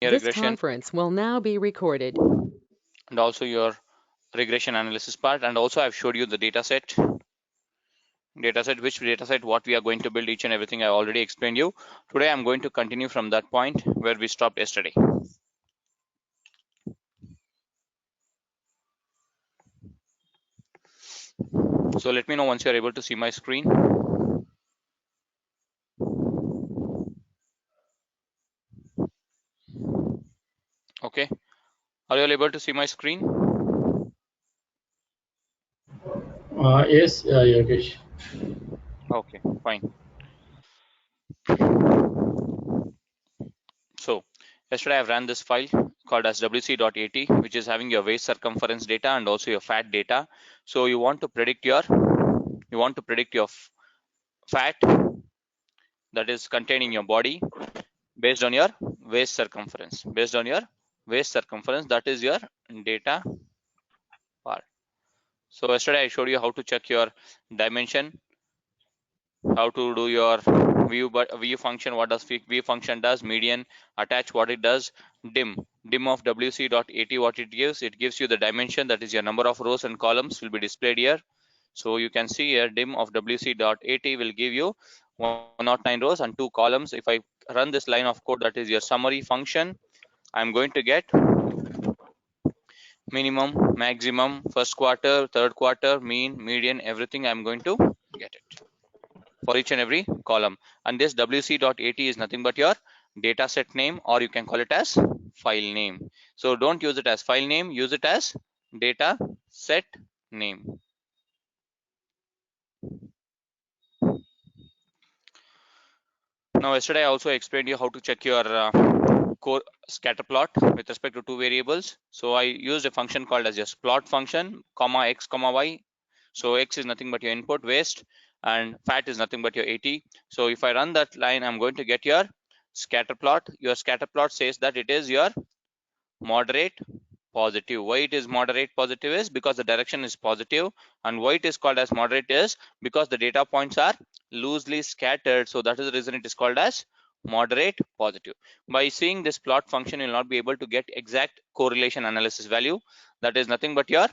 This conference will now be recorded. And also your regression analysis part, and also I've showed you the dataset, which dataset, what we are going to build, each and everything I already explained you. Today I'm going to continue from that point where we stopped yesterday. So let me know once you're able to see my screen. Okay, are you all able to see my screen? Yes, Yogesh. Okay, fine. So yesterday I've ran this file called as wc.at, which is having your waist circumference data and also your fat data. So you want to predict your fat that is contained in your body based on your waist circumference. That is your data part. So yesterday I showed you how to check your dimension, how to do your view function, what does view function does, median, attach, what it does, dim of wc.at, what it gives you the dimension, that is your number of rows and columns will be displayed here. So you can see here dim of wc.at will give you 109 rows and 2 columns. If I run this line of code, that is your summary function, I'm going to get minimum, maximum, first quarter, third quarter, mean, median, everything I'm going to get it for each and every column. And this wc.at is nothing but your data set name, or you can call it as file name. So don't use it as file name, use it as data set name. Now yesterday I also explained you how to check your core scatter plot with respect to two variables. So I used a function called as just plot function, comma x comma y. So x is nothing but your input waist, and fat is nothing but your AT. So if I run that line, I'm going to get your scatter plot. Your scatter plot says that it is your moderate positive. Why it is moderate positive is because the direction is positive, and why it is called as moderate is because the data points are loosely scattered. So that is the reason it is called as moderate positive. By seeing this plot function, you will not be able to get exact correlation analysis value. That is nothing but your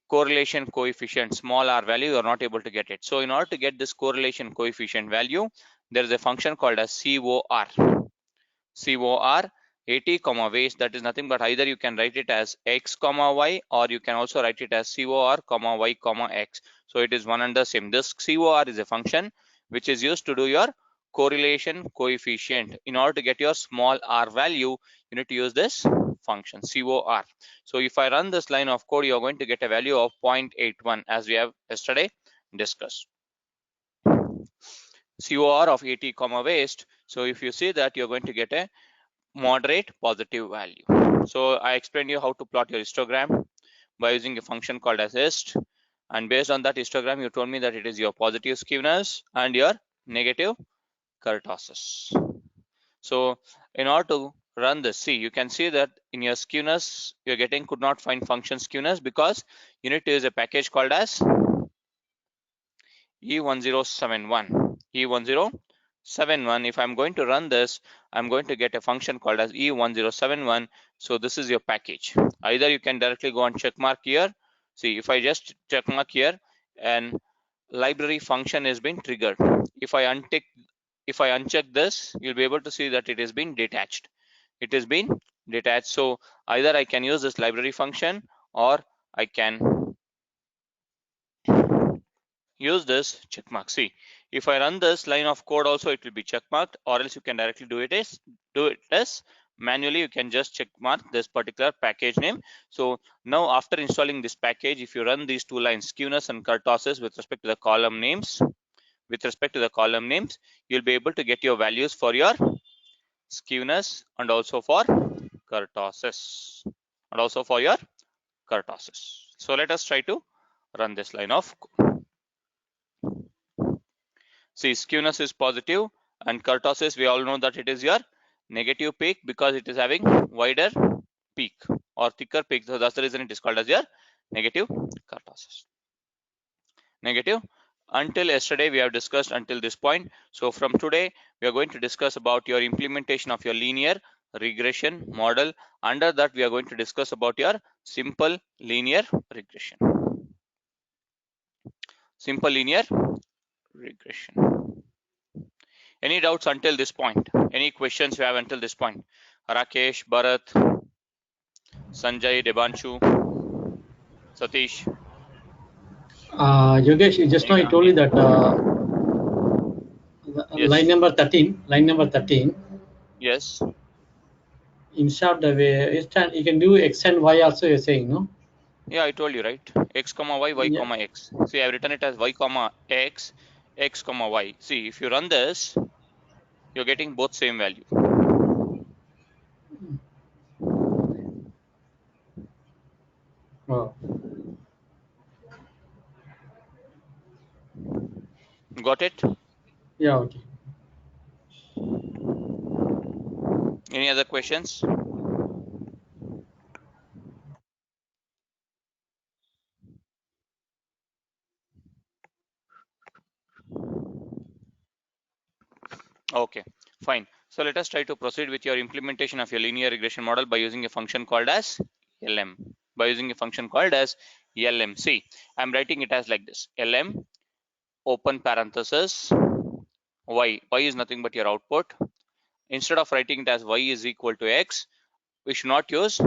correlation coefficient, small r value, you are not able to get it. So in order to get this correlation coefficient value, there is a function called as COR AT comma waist. That is nothing but either you can write it as x comma y, or you can also write it as COR comma y comma x. So it is one and the same. This COR is a function which is used to do your correlation coefficient. In order to get your small r value, you need to use this function COR. So if I run this line of code, you're going to get a value of 0.81 as we have yesterday discussed. COR of AT comma waist. So if you see that, you're going to get a moderate positive value. So I explained you how to plot your histogram by using a function called as hist, and based on that histogram you told me that it is your positive skewness and your negative kurtosis. So in order to run this, see, you can see that in your skewness you're getting could not find function skewness because you need to use a package called as E1071. If I'm going to run this, I'm going to get a function called as E1071. So this is your package. Either you can directly go and check mark here. See, if I just check mark here, and library function has been triggered. If I uncheck this, you'll be able to see that it has been detached. So either I can use this library function, or I can use this check mark. See, if I run this line of code also, it will be check marked, or else you can directly do it as manually. You can just check mark this particular package name. So now after installing this package, if you run these two lines, skewness and kurtosis, with respect to the column names, you'll be able to get your values for your skewness and also for kurtosis So let us try to run this line of code. See, skewness is positive, and kurtosis, we all know that it is your negative peak because it is having wider peak or thicker peak. So that's the reason it is called as your negative kurtosis. Negative. Until yesterday we have discussed until this point. So from today we are going to discuss about your implementation of your linear regression model. Under that, we are going to discuss about your simple linear regression. Simple linear regression. Any doubts until this point? Any questions you have until this point? Rakesh, Bharat, Sanjay, Debanshu, Satish. Yogesh, just now I told you that Yes. line number 13, Yes. instead of the way, you can do x and y also, you're saying, no? Yeah, I told you, right? X comma y, y Yeah. comma x. See, I've written it as y comma x, x comma y. See, if you run this, you're getting both same value. Oh. Got it? Yeah, okay. Any other questions? Okay, fine. So let us try to proceed with your implementation of your linear regression model by using a function called as LM. By using a function called as LM. See, I'm writing it as like this. LM, open parenthesis, y. Y is nothing but your output. Instead of writing it as y is equal to x, we should not use,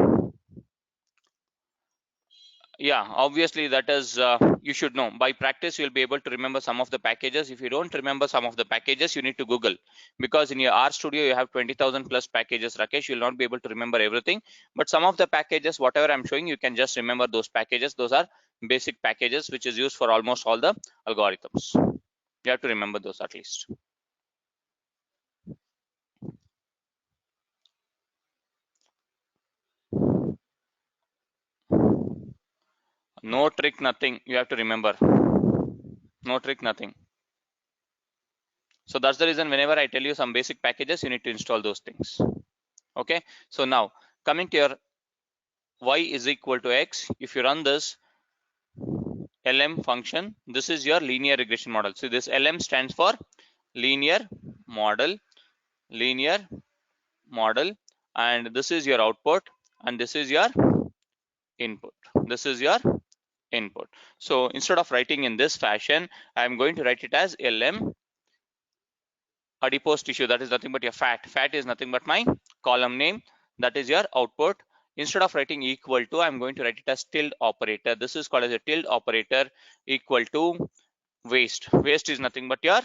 yeah, obviously that is, you should know. By practice, you'll be able to remember some of the packages. If you don't remember some of the packages, you need to Google, because in your RStudio, you have 20,000 plus packages, Rakesh. You'll not be able to remember everything, but some of the packages, whatever I'm showing, you can just remember those packages. Those are basic packages, which is used for almost all the algorithms. You have to remember those at least. No trick, nothing. You have to remember. No trick, nothing. So that's the reason whenever I tell you some basic packages, you need to install those things. Okay, so now coming to your y is equal to x, if you run this LM function, this is your linear regression model. So this LM stands for linear model, and this is your output, and this is your input. This is your input. So instead of writing in this fashion, I'm going to write it as LM adipose tissue. That is nothing but your fat. Fat is nothing but my column name. That is your output. Instead of writing equal to, I'm going to write it as tilde operator. This is called as a tilde operator, equal to waste. Waste is nothing but your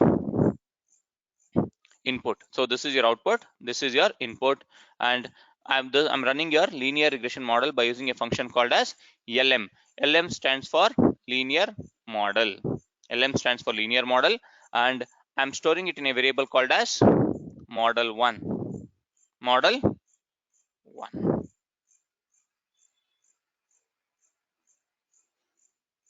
input. So this is your output, this is your input, and I'm running your linear regression model by using a function called as LM. LM stands for linear model. LM stands for linear model, and I'm storing it in a variable called as model1. Model1.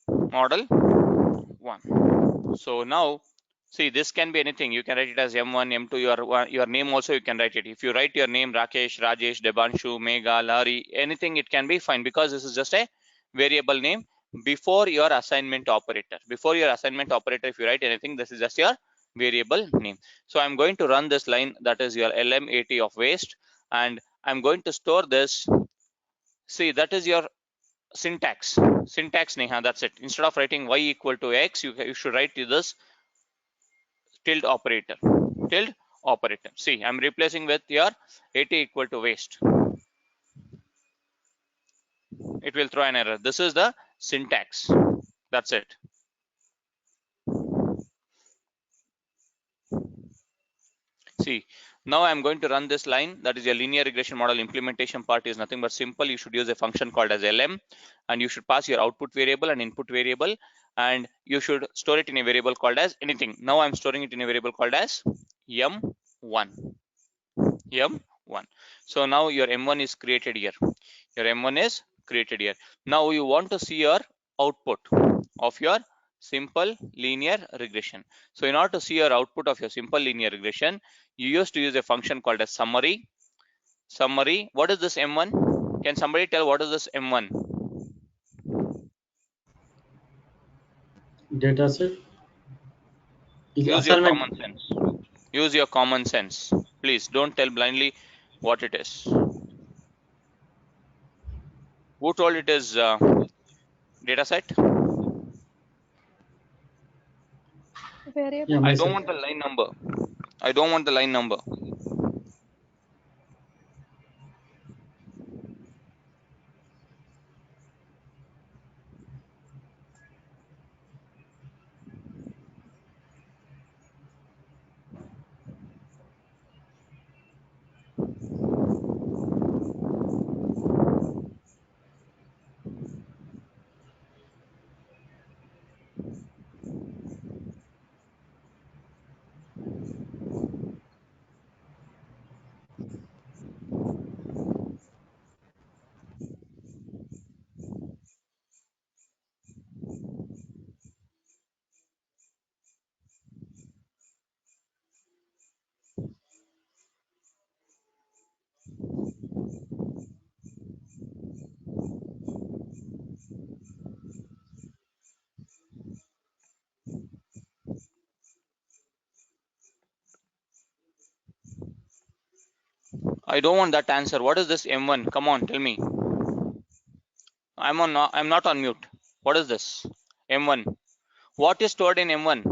Model1. So now, see, this can be anything. You can write it as M1, M2, your name also you can write it. If you write your name Rakesh, Rajesh, Debanshu, Megha, Larry, anything, it can be fine, because this is just a variable name before your assignment operator. Before your assignment operator, if you write anything, this is just your variable name. So I'm going to run this line, that is your LM80 of waste, and I'm going to store this. See, that is your syntax. Neha, that's it. Instead of writing y equal to x, you should write this tilde operator. Tilde operator. See, I'm replacing with your 80 equal to waste. It will throw an error. This is the syntax. That's it. See, now I'm going to run this line. That is your linear regression model implementation part is nothing but simple. You should use a function called as LM, and you should pass your output variable and input variable, and you should store it in a variable called as anything. Now I'm storing it in a variable called as M1. M1. So now your M1 is created here. Your M1 is created here. Now you want to see your output of your simple linear regression. So in order to see your output of your simple linear regression, you used to use a function called as summary. Summary. What is this M1? Can somebody tell what is this M1? Data set. Use your common sense. Use your common sense. Please don't tell blindly. what it is. Who told it is data set? Variable. Yeah, I myself. don't want the line number. I don't want the line number. I don't want that answer. What is this M1? Come on, tell me. I'm not on mute. What is this? M1. What is stored in M1?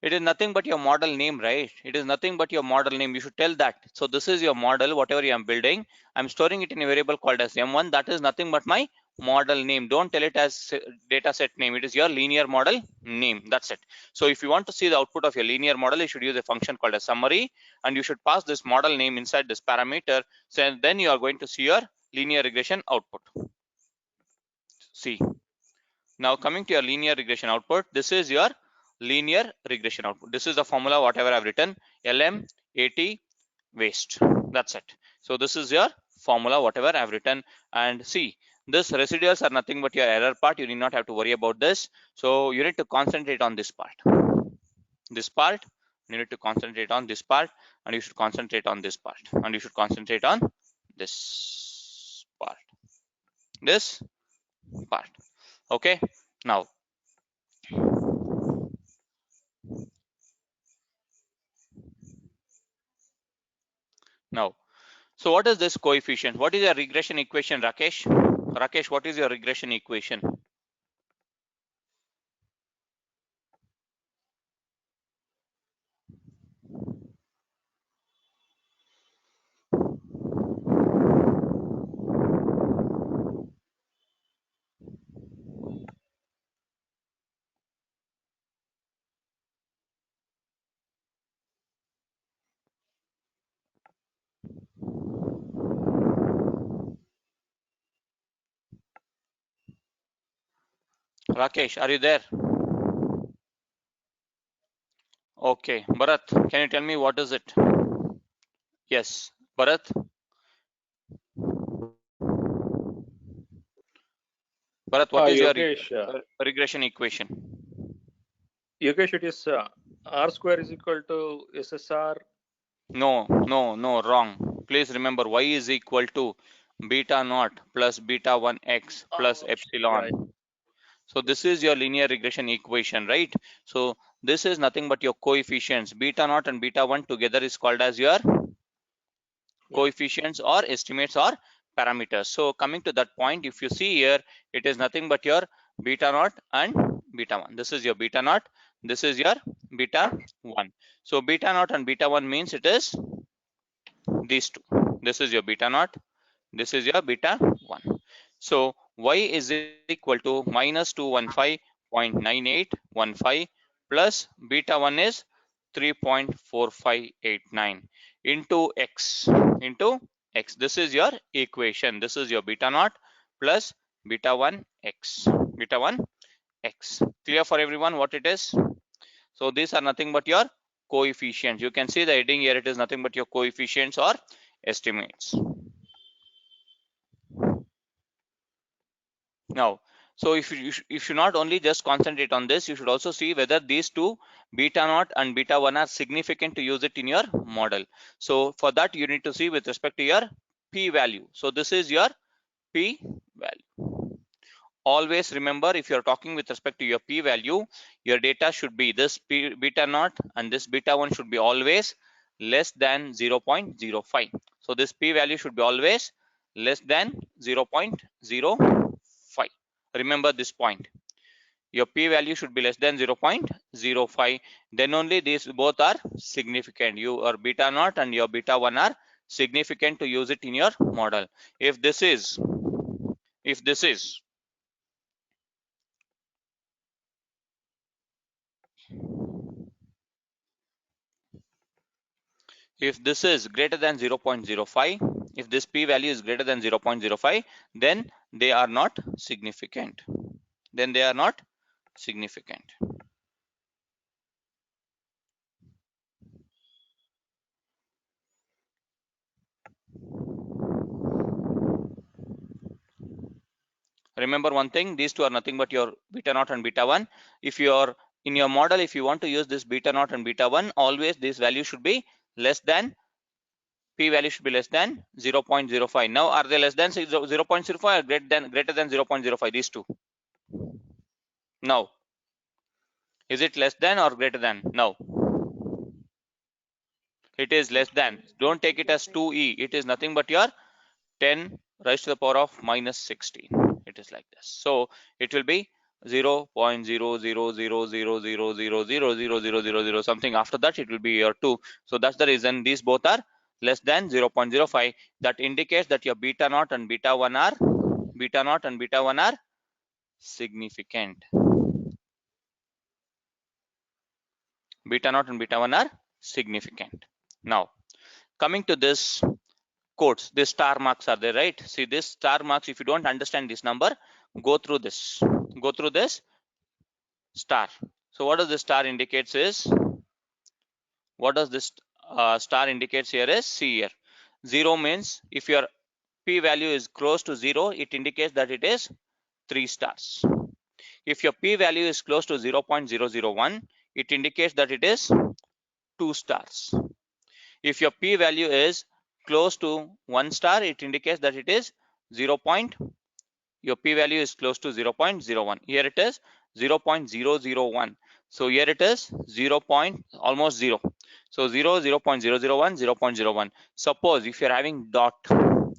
It is nothing but your model name, right? It is nothing but your model name. You should tell that. So this is your model, whatever you am building. I'm storing it in a variable called as M1. That is nothing but my model name. Don't tell it as data set name. It is your linear model name. That's it. So if you want to see the output of your linear model, you should use a function called as summary, and you should pass this model name inside this parameter. So then you are going to see your linear regression output. See. Now coming to your linear regression output, this is your linear regression output. This is the formula whatever I've written, LM, AT, waste. That's it. So this is your formula whatever I've written, and see, this residuals are nothing but your error part. You need not have to worry about this. So you need to concentrate on this part. This part, you need to concentrate on this part, and you should concentrate on this part, and you should concentrate on this part. This part. Okay. Now so what is this coefficient? What is your regression equation, Rakesh? Rakesh, what is your regression equation? Rakesh, are you there? Okay, Bharat, can you tell me what is it? Yes, Bharat. Bharat, what is your Yogesh, regression equation? Yogesh, it is R square is equal to SSR. No, wrong. Please remember y is equal to beta naught plus beta 1x plus epsilon. Right. So this is your linear regression equation, right? So this is nothing but your coefficients. Beta naught and beta 1 together is called as your coefficients or estimates or parameters. So coming to that point, if you see here, it is nothing but your beta naught and beta 1. This is your beta naught. This is your beta 1. So beta naught and beta 1 means it is these two. This is your beta naught. This is your beta 1. So y is equal to minus 215.9815 plus beta 1 is 3.4589 into x. This is your equation. This is your beta naught plus beta 1 x. Beta 1 x. Clear for everyone what it is? So these are nothing but your coefficients. You can see the heading here. It is nothing but your coefficients or estimates. Now, so if you not only just concentrate on this, you should also see whether these two beta naught and beta 1 are significant to use it in your model. So for that you need to see with respect to your p value. So this is your p value. Always remember, if you're talking with respect to your p value, your data should be this beta naught and this beta 1 should be always less than 0.05. So this p value should be always less than 0.05. Remember this point. Your p value should be less than 0.05. Then only these both are significant. Your beta naught and your beta 1 are significant to use it in your model. If this is greater than 0.05, if this p value is greater than 0.05, then they are not significant. Remember one thing, these two are nothing but your beta naught and beta 1. If you are in your model, if you want to use this beta naught and beta 1, always this value should be less than, p value should be less than 0.05. Now are they less than 0.05 or greater than 0.05? These two. Now is it less than or greater than? Now it is less than. Don't take it as 2e. It is nothing but your 10 raised to the power of minus 16. It is like this. So it will be 0.00000000000 something. After that it will be your 2. So that's the reason these both are less than 0.05. That indicates that your beta naught and beta 1 are significant. Beta naught and beta 1 are significant. Now coming to this quotes, these star marks are there, right? See this star marks, if you don't understand this number, go through this star. So what does this star indicates is, here is, see here, 0 means if your p value is close to 0, it indicates that it is 3 stars. If your p value is close to 0.001, it indicates that it is 2 stars. If your p value is close to 1 star, it indicates that it is your p value is close to 0.01. Here it is 0.001. So here it is almost 0. So 0, 0.001, 0.01. Suppose if you're having dot,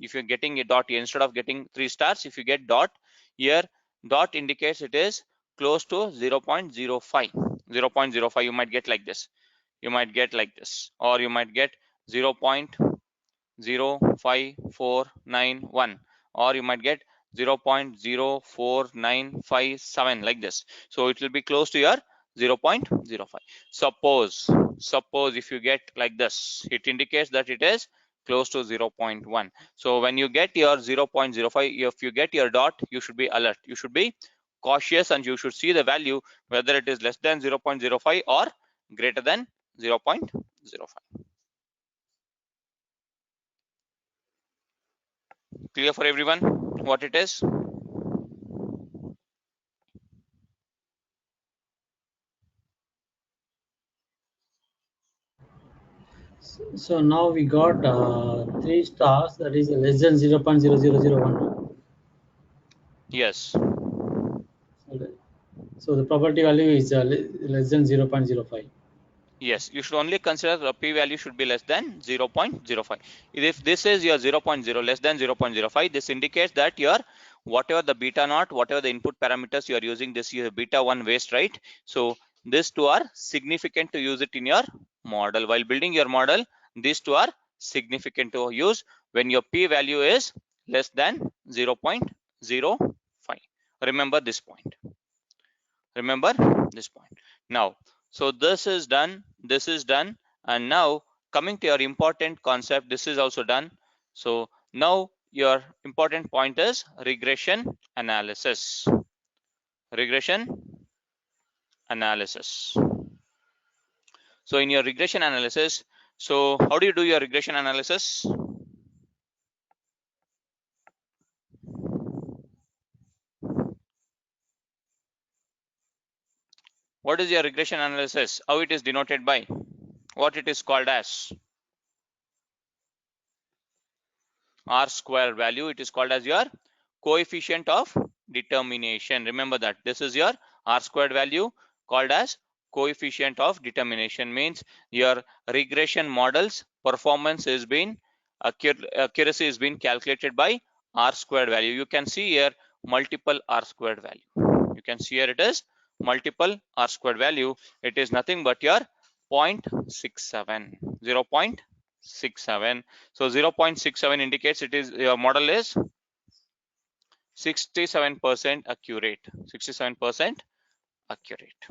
if you're getting a dot here, instead of getting 3 stars, if you get dot here, dot indicates it is close to 0.05. 0.05, you might get like this. Or you might get 0.05491, or you might get 0.04957, like this. So it will be close to your 0.05. Suppose if you get like this, it indicates that it is close to 0.1. So when you get your 0.05, if you get your dot, you should be alert, you should be cautious, and you should see the value whether it is less than 0.05 or greater than 0.05. Clear for everyone what it is? So now we got 3 stars, that is less than 0.0001. Yes. So the probability value is less than 0.05. Yes, you should only consider the p value should be less than 0.05. If this is your 0.0 less than 0.05, this indicates that your whatever the beta naught, whatever the input parameters you are using, this is beta 1 waste, right? So these two are significant to use it in your model. While building your model, these two are significant to use when your p value is less than 0.05. Remember this point. Now, so this is done, and now coming to your important concept, this is also done. So now your important point is regression analysis. So in your regression analysis, so how do you do your regression analysis? What is your regression analysis? How it is denoted by? What it is called as? R square value. It is called as your coefficient of determination. Remember that this is your R squared value called as coefficient of determination. Means your regression model's performance is being accuracy is being calculated by R squared value. You can see here multiple R squared value. You can see here it is multiple R squared value. It is nothing but your 0.67, 0.67. So 0.67 indicates it is your model is 67% accurate, 67% accurate.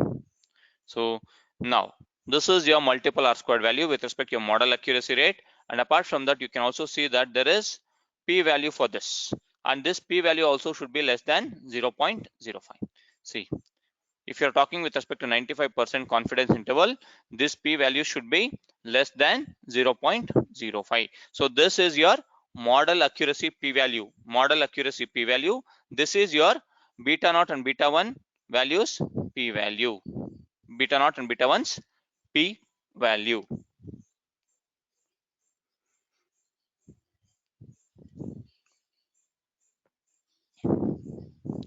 So now this is your multiple R squared value with respect to your model accuracy rate. And apart from that, you can also see that there is p value for this, and this p value also should be less than 0.05. See, if you're talking with respect to 95% confidence interval, this p value should be less than 0.05. So this is your model accuracy p value, model accuracy p value. This is your beta naught and beta 1 values p value, beta naught and beta 1's p value.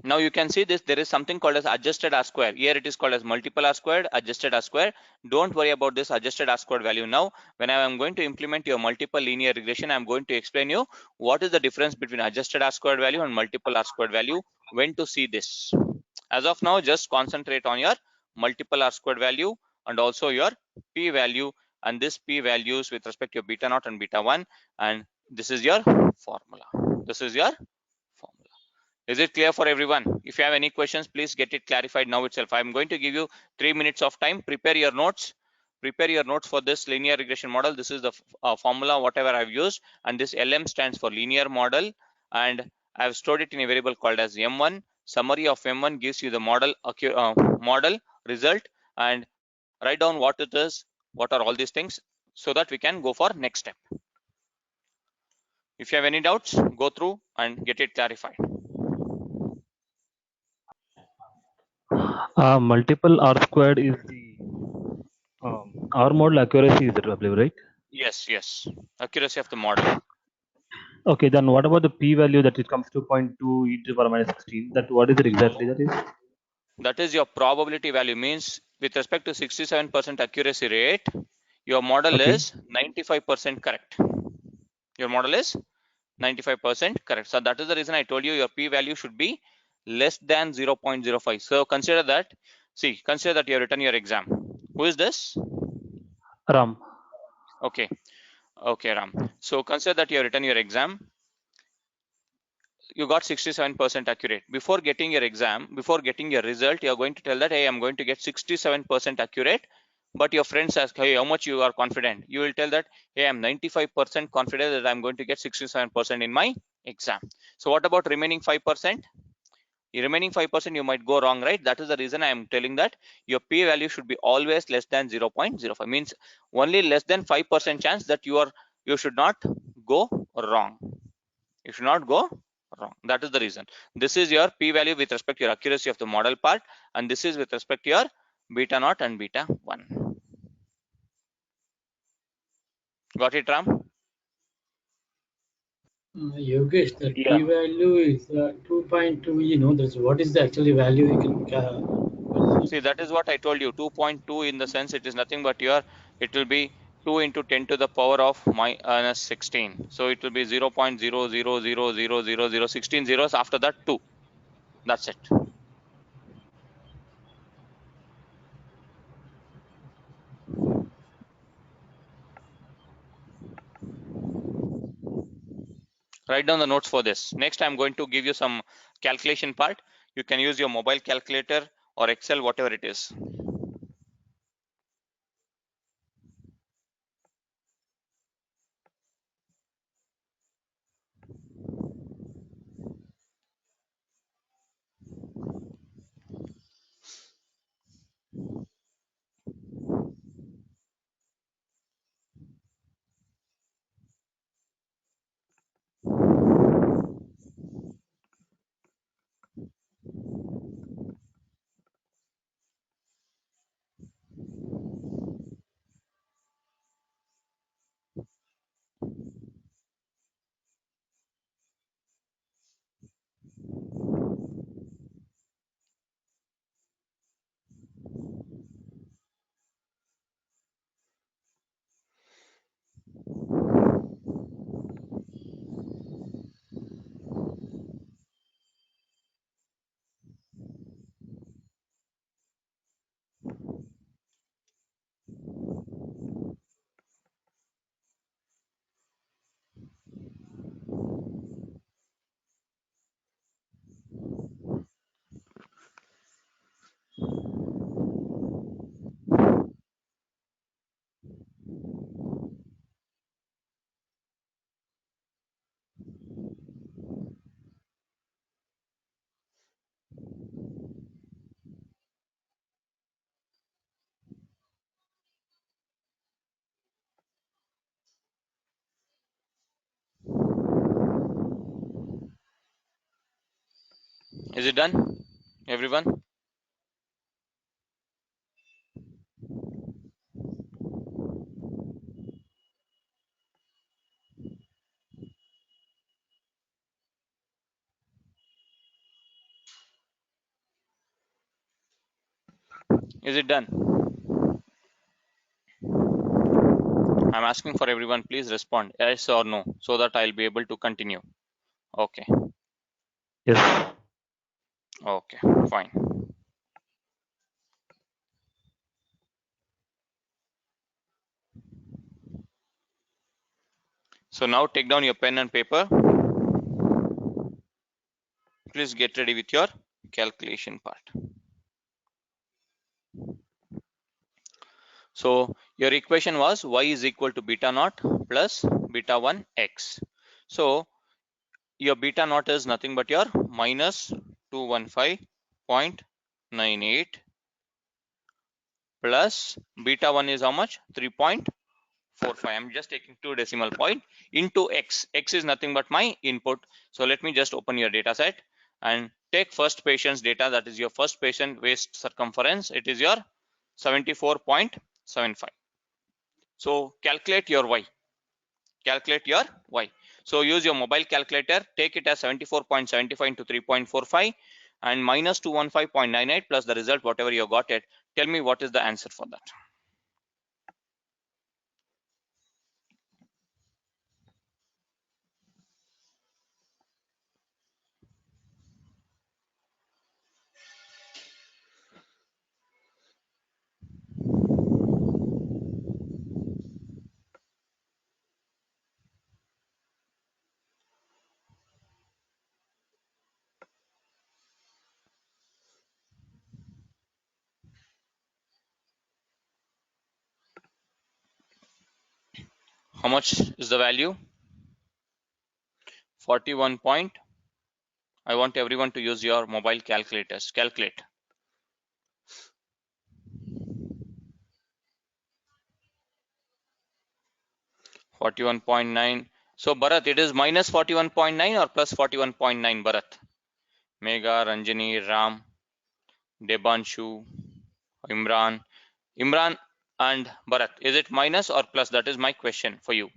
Now you can see this, there is something called as adjusted R square. Here it is called as multiple R squared, adjusted R square. Don't worry about this adjusted R squared value now. When I am going to implement your multiple linear regression, I am going to explain you what is the difference between adjusted R squared value and multiple R squared value, when to see this. As of now, just concentrate on your multiple R squared value and also your p value, and this p values with respect to your beta naught and beta 1, and this is your formula. This is your formula. Is it clear for everyone? If you have any questions, please get it clarified now itself. I'm going to give you 3 minutes of time. Prepare your notes. Prepare your notes for this linear regression model. This is the formula, whatever I've used, and this LM stands for linear model, and I've stored it in a variable called as M1. Summary of M1 gives you the model model result, and write down what it is, what are all these things, so that we can go for next step. If you have any doubts, go through and get it clarified. Multiple R squared is the R model accuracy, is it, I believe, right? Yes. Accuracy of the model. Okay, then what about the p value that it comes to 0.2 e to the power minus 16? That what is it exactly? That is? That is your probability value. Means with respect to 67% accuracy rate, your model is 95% correct. Your model is 95% correct. So that is the reason I told you your p value should be less than 0.05. So consider that. See, consider that you have written your exam. Who is this? Ram. Okay, Ram. So consider that you have written your exam. You got 67% accurate. Before getting your exam, before getting your result, you're going to tell that, hey, I'm going to get 67% accurate. But your friends ask, hey, how much you are confident? You will tell that, hey, I'm 95% confident that I'm going to get 67% in my exam. So what about remaining 5%? The remaining 5% you might go wrong, right? That is the reason I am telling that your p value should be always less than 0.05. Means only less than 5% chance that you should not go wrong. You should not go wrong. That is the reason. This is your p value with respect to your accuracy of the model part, and this is with respect to your beta naught and beta 1. Got it, Ram? Yogesh, the Yeah. p value is 2.2. You know, that's what is the actually value you can. See, that is what I told you. 2.2 in the sense it is nothing but it will be 2 into 10 to the power of minus 16. So it will be 0.000000016 zeros. After that, 2. That's it. Write down the notes for this. Next, I'm going to give you some calculation part. You can use your mobile calculator or Excel, whatever it is. Is it done, everyone? Is it done? I'm asking for everyone, please respond yes or no so that I'll be able to continue. Okay, Yes. okay, fine. So now take down your pen and paper. Please get ready with your calculation part. So your equation was y is equal to beta naught plus beta 1 x. So your beta naught is nothing but your minus 215.98 plus beta 1 is how much? 3.45. I'm just taking 2 decimal point into x. X is nothing but my input. So let me just open your data set and take first patient's data. That is your first patient waist circumference. It is your 74.75. So calculate your y. Calculate your y. So use your mobile calculator. Take it as 74.75 into 3.45 and minus 215.98 plus the result whatever you got it. Tell me what is the answer for that. How much is the value? 41 point. I want everyone to use your mobile calculators. Calculate. (41.9). So Bharat, it is minus 41.9 or plus 41.9, Bharat? Mega, Ranjani, Ram, Debanshu, Imran. Imran and Bharat, is it minus or plus? That is my question for you.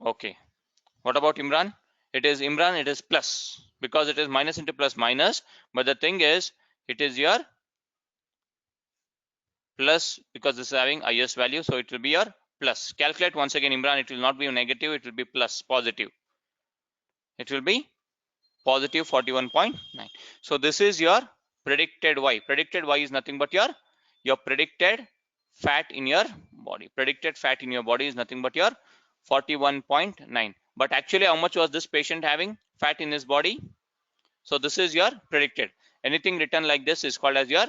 Okay. What about Imran? It is Imran, it is plus because it is minus into plus minus. But the thing is, it is your plus because this is having highest value. So it will be your plus. Calculate once again, Imran. It will not be negative. It will be plus, positive. It will be positive 41.9. So this is your predicted y. Predicted y is nothing but your predicted fat in your body. Predicted fat in your body is nothing but your 41.9. But actually, how much was this patient having fat in his body? So this is your predicted. Anything written like this is called as your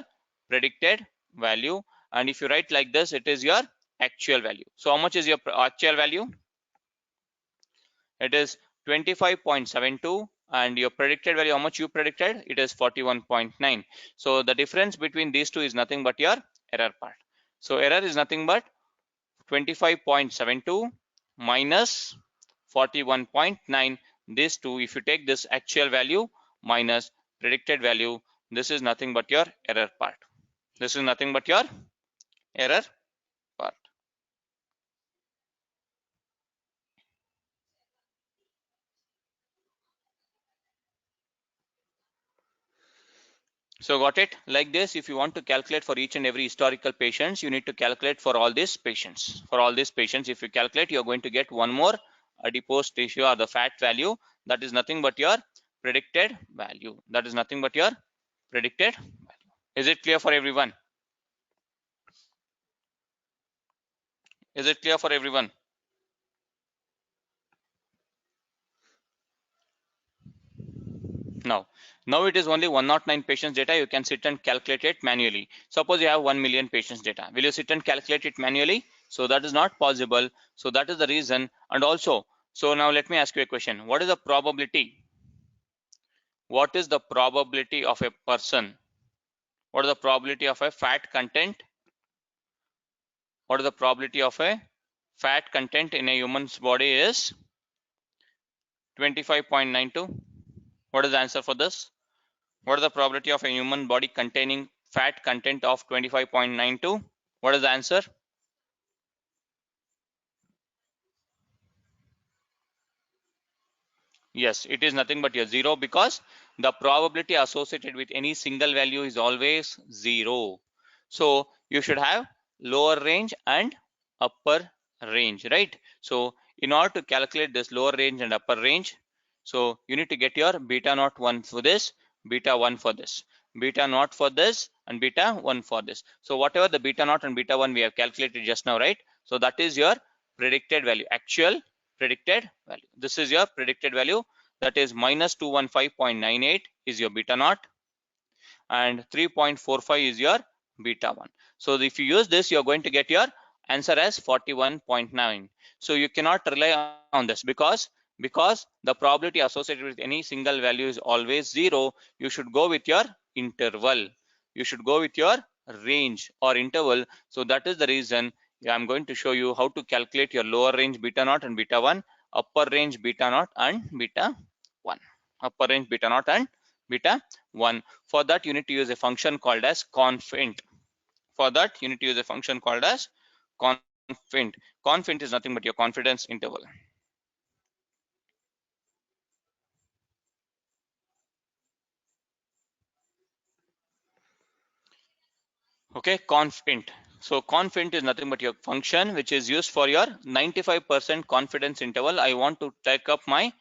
predicted value. And if you write like this, it is your actual value. So how much is your actual value? It is 25.72, and your predicted value, how much you predicted? It is 41.9. So the difference between these two is nothing but your error part. So error is nothing but 25.72 minus 41.9. These two, if you take this actual value minus predicted value, this is nothing but your error part. This is nothing but your error part. So got it? Like this, if you want to calculate for each and every historical patients, you need to calculate for all these patients. For all these patients, if you calculate, you're going to get one more adipose tissue or the fat value. That is nothing but your predicted value. That is nothing but your predicted value. Is it clear for everyone? Is it clear for everyone? Now it is only 109 patients data. You can sit and calculate it manually. Suppose you have 1 million patients data. Will you sit and calculate it manually? So that is not possible. So that is the reason. And also, so now let me ask you a question. What is the probability? What is the probability of a person? What is the probability of a fat content? What is the probability of a fat content in a human's body is 25.92. What is the answer for this? What is the probability of a human body containing fat content of 25.92? What is the answer? Yes, it is nothing but your 0, because the probability associated with any single value is always 0. So you should have lower range and upper range, right? So in order to calculate this lower range and upper range, so you need to get your beta naught 1 for this, beta 1 for this, beta naught for this, and beta 1 for this. So whatever the beta naught and beta 1 we have calculated just now, right? So that is your predicted value, actual predicted value. This is your predicted value, that is minus 215.98 is your beta naught, and 3.45 is your beta 1. So if you use this, you're going to get your answer as 41.9. So you cannot rely on this, because the probability associated with any single value is always 0. You should go with your interval, you should go with your range or interval. So that is the reason I'm going to show you how to calculate your lower range beta naught and beta 1, upper range beta naught and beta 1, upper range beta naught and beta 1. For that you need to use a function called as confint. For that you need to use a function called as confint. Confint is nothing but your confidence interval. Okay, confint. So confint is nothing but your function which is used for your 95% confidence interval. I want to take up my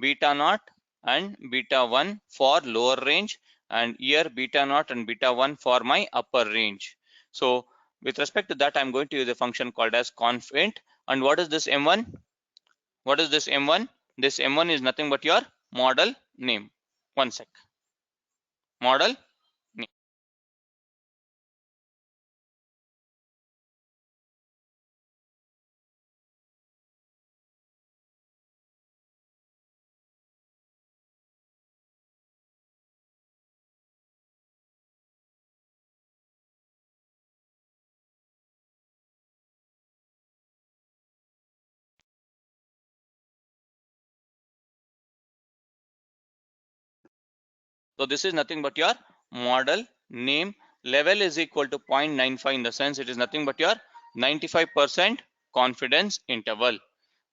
beta naught and beta 1 for lower range, and here beta naught and beta 1 for my upper range. So with respect to that, I'm going to use a function called as confint. And what is this M1? What is this M1? This M1 is nothing but your model name. One sec. Model name. So this is nothing but your model name. Level is equal to 0.95, in the sense it is nothing but your 95% confidence interval.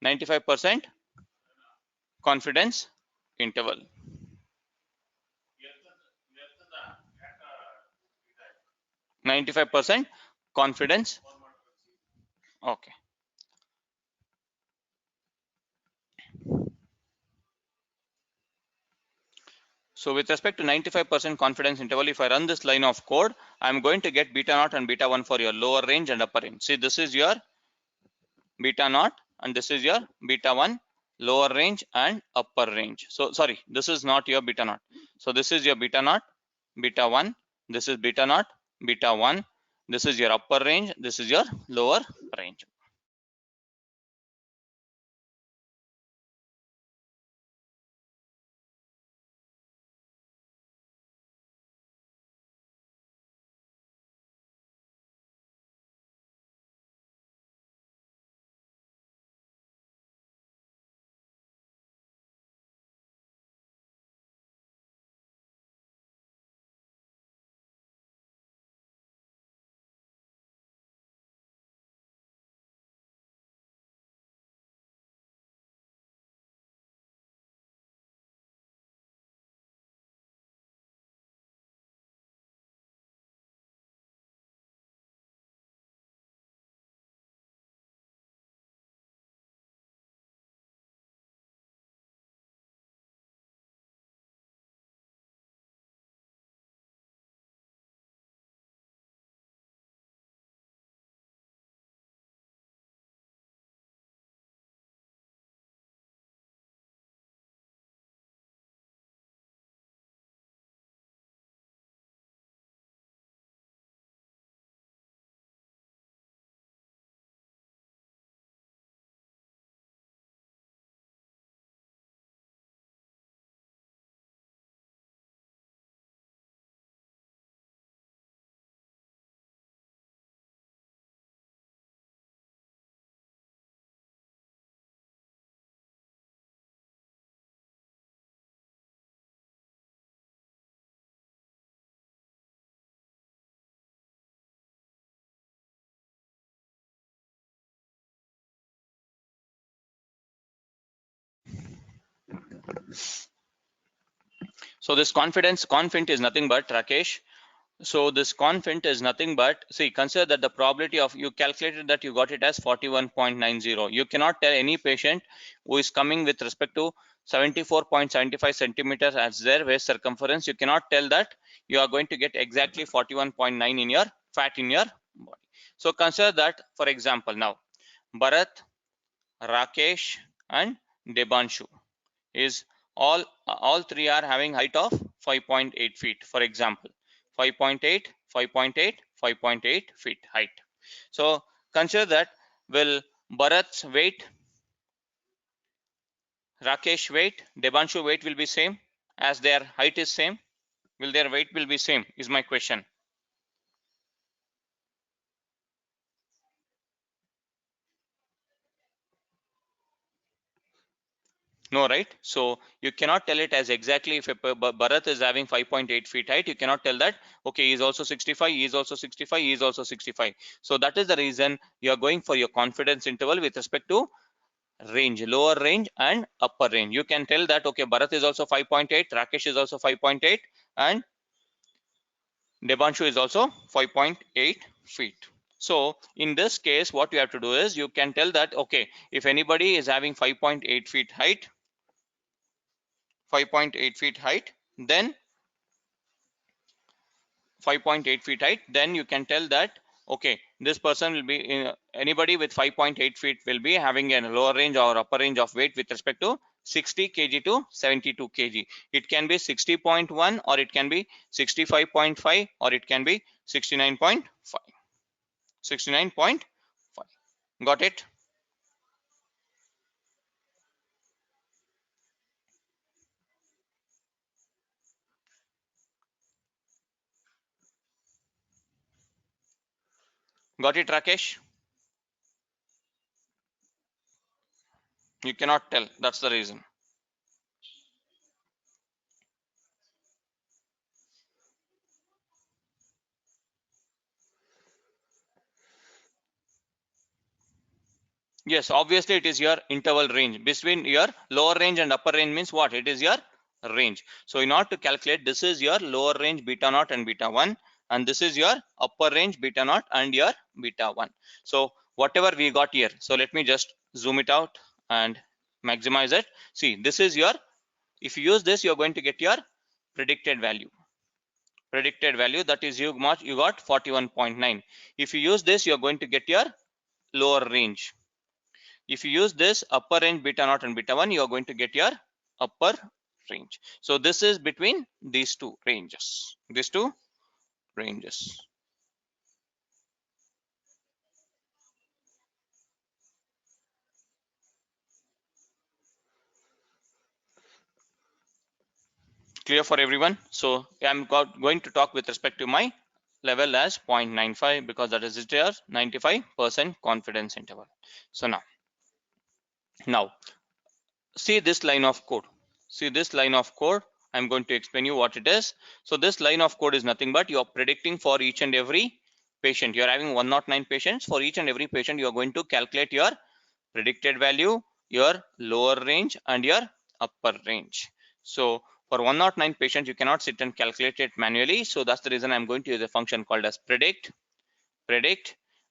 95% confidence interval. 95% confidence. Okay. So with respect to 95% confidence interval, if I run this line of code, I'm going to get beta naught and beta 1 for your lower range and upper range. See, this is your beta naught and this is your beta 1, lower range and upper range. So sorry, this is not your beta naught. So this is your beta naught, beta 1, this is beta naught, beta 1, this is your upper range, this is your lower range. So this confint is nothing but, Rakesh. So this confint is nothing but, see, consider that the probability of, you calculated that you got it as 41.90. You cannot tell any patient who is coming with respect to 74.75 centimeters as their waist circumference. You cannot tell that you are going to get exactly 41.9 in your fat in your body. So consider that, for example, now Bharat, Rakesh and Debanshu is all three are having height of 5.8 feet, for example, 5.8, 5.8, 5.8 feet height. So consider that, will Bharat's weight, Rakesh weight, Debanshu weight will be same as their height is same? Will their weight will be same is my question. No, right? So you cannot tell it as exactly, if Bharat is having 5.8 feet height, you cannot tell that, okay, he is also 65, he is also 65, he is also 65. So that is the reason you are going for your confidence interval with respect to range, lower range and upper range. You can tell that, okay, Bharat is also 5.8, Rakesh is also 5.8 and Debanshu is also 5.8 feet. So in this case, what you have to do is, you can tell that, okay, if anybody is having 5.8 feet height, 5.8 feet height, then 5.8 feet height, then you can tell that, okay, this person will be, anybody with 5.8 feet will be having a lower range or upper range of weight with respect to 60 kg to 72 kg. It can be 60.1 or it can be 65.5 or it can be 69.5. 69.5. Got it? Got it, Rakesh? You cannot tell. That's the reason. Yes, obviously it is your interval range. Between your lower range and upper range means what? It is your range. So in order to calculate, this is your lower range beta naught and beta 1, and this is your upper range beta naught and your beta 1. So whatever we got here, so let me just zoom it out and maximize it. See, this is your, if you use this, you're going to get your predicted value. Predicted value, that is you got 41.9. If you use this, you're going to get your lower range. If you use this upper range beta naught and beta 1, you are going to get your upper range. So this is between these two ranges. These two ranges. Clear for everyone? So I'm going to talk with respect to my level as 0.95 because that is your 95% confidence interval. So now see this line of code. See this line of code. I'm going to explain you what it is. So this line of code is nothing but you're predicting for each and every patient. You're having 109 patients. For each and every patient, you're going to calculate your predicted value, your lower range and your upper range. So for 109 patients, you cannot sit and calculate it manually. So that's the reason I'm going to use a function called as predict,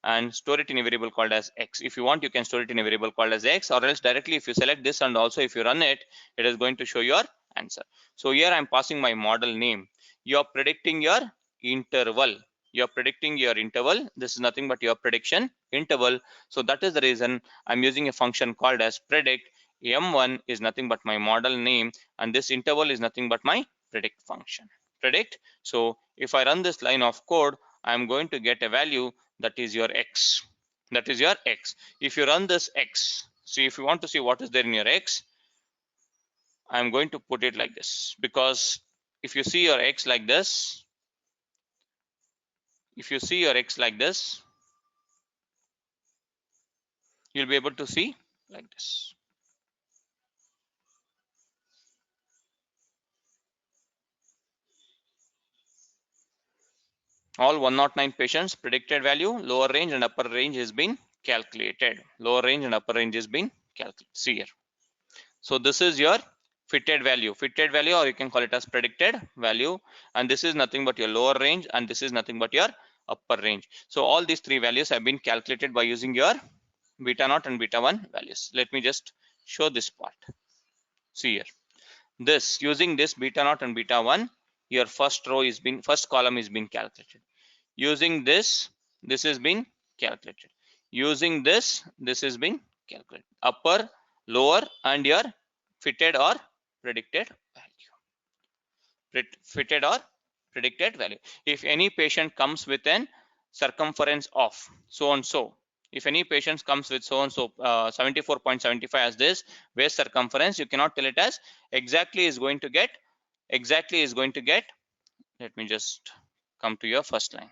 and store it in a variable called as x. If you want, you can store it in a variable called as x, or else directly if you select this and also if you run it, it is going to show your answer. So here I'm passing my model name. You're predicting your interval. You're predicting your interval. This is nothing but your prediction interval. So that is the reason I'm using a function called as predict. M1 is nothing but my model name, and this interval is nothing but my predict function. Predict. So if I run this line of code, I'm going to get a value that is your x. That is your x. If you run this x, see, if you want to see what is there in your x, I'm going to put it like this, because if you see your x like this, if you see your x like this, you'll be able to see like this. All 109 patients, predicted value, lower range and upper range has been calculated. Lower range and upper range has been calculated. See here. So this is your fitted value, or you can call it as predicted value, and this is nothing but your lower range, and this is nothing but your upper range. So all these three values have been calculated by using your beta naught and beta 1 values. Let me just show this part. See here, this using this beta naught and beta 1, your first column is being calculated. Using this has been calculated. Using this has been calculated. Upper, lower, and your fitted or predicted value. Fitted or predicted value. If any patient comes with an circumference of so and so, if any patient comes with so and so 74.75 as this waist circumference, you cannot tell it as exactly is going to get. Let me just come to your first line.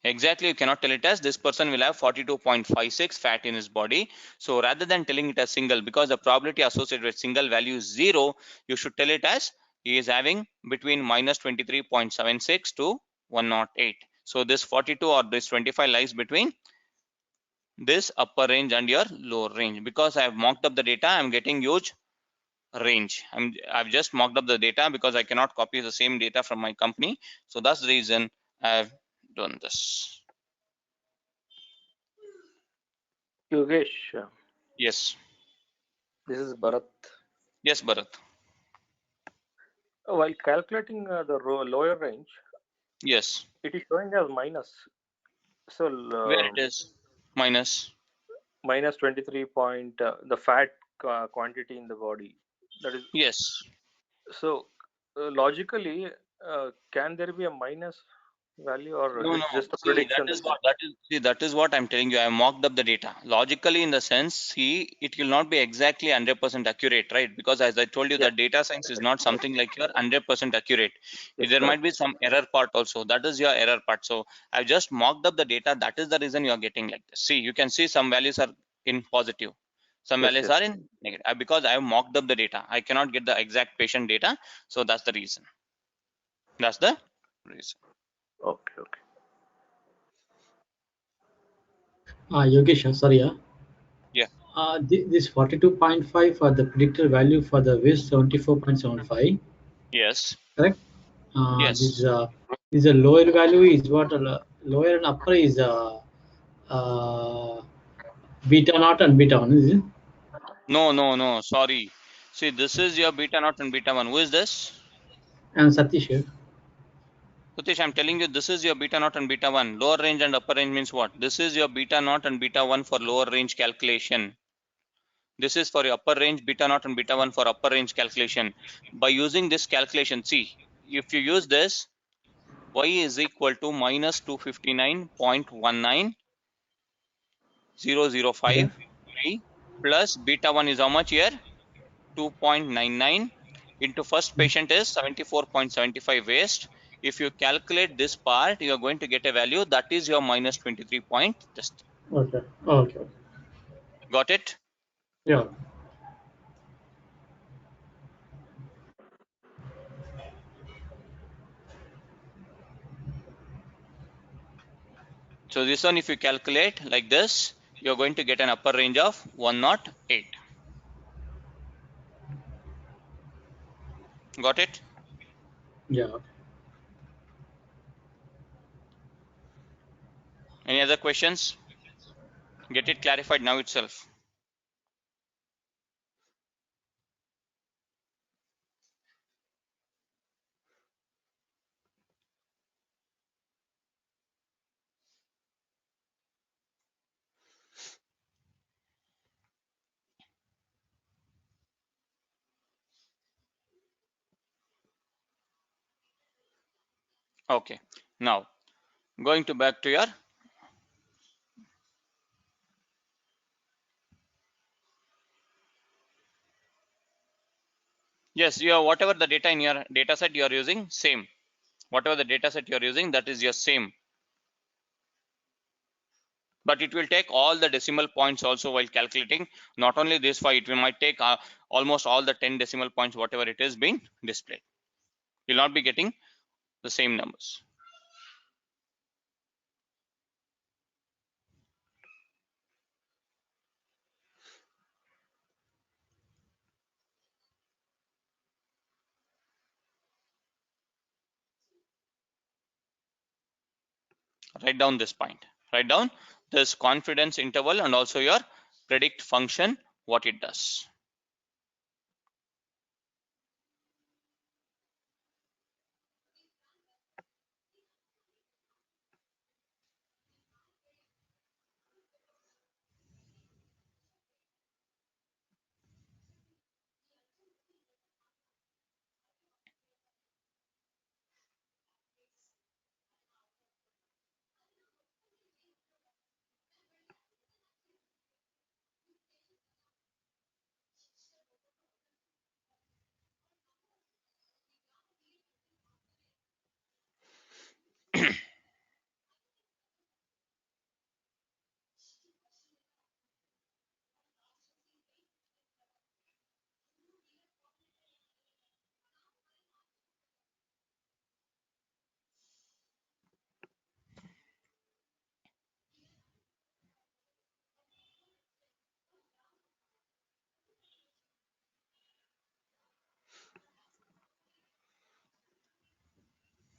Exactly, you cannot tell it as this person will have 42.56 fat in his body. So rather than telling it as single, because the probability associated with single value is 0, you should tell it as he is having between minus 23.76 to 108. So this 42 or this 25 lies between this upper range and your lower range. Because I have mocked up the data, I am getting huge range. I've just mocked up the data because I cannot copy the same data from my company. So that's the reason I've done this. Yogesh, Yes. this is Bharat. Yes, Bharat. While calculating the lower range, Yes. it is showing as minus. So Where it is minus. minus 23 point the fat quantity in the body. That is Yes. so logically, can there be a minus value, or No, no. it's just a See, prediction? that is what I'm telling you. I mocked up the data. Logically, in the sense, see, it will not be exactly 100% accurate, right? Because as I told you, Yeah. that data science is not something like you're 100% accurate. Yes, There might correct. be some error part also. That is your error part. So I've just mocked up the data. That is the reason you are getting like this. See, you can see some values are in positive. Some Yes, values yes. are in negative. Because I have mocked up the data. I cannot get the exact patient data. So that's the reason. That's the reason. Okay, okay. Yogesh, sorry. Yeah. This 42.5 for the predicted value for the waist 74.75, Yes. correct? Yes. This lower value is what lower and upper is uh, beta naught and beta 1, is it? No. Sorry. See, this is your beta naught and beta 1. Who is this? And Satish here. Satish, I'm telling you, this is your beta naught and beta 1. Lower range and upper range means what? This is your beta naught and beta 1 for lower range calculation. This is for your upper range, beta naught and beta 1 for upper range calculation. By using this calculation, see, if you use this, y is equal to minus 259.19005 plus beta 1 is how much here? 2.99 into first patient is 74.75 waist. If you calculate this part, you are going to get a value that is your minus 23 point. Just Okay. Okay. got it? Yeah. So this one, if you calculate like this, you're going to get an upper range of 108. Got it? Yeah. Any other questions? Get it clarified now itself. Okay. Now, going to back to your yes, your whatever the data in your data set you are using, same. Whatever the data set you are using, that is your same. But it will take all the decimal points also while calculating. Not only this 5, it might take almost all the 10 decimal points, whatever it is being displayed. You'll not be getting the same numbers. write down this point. Write down this confidence interval and also your predict function, what it does.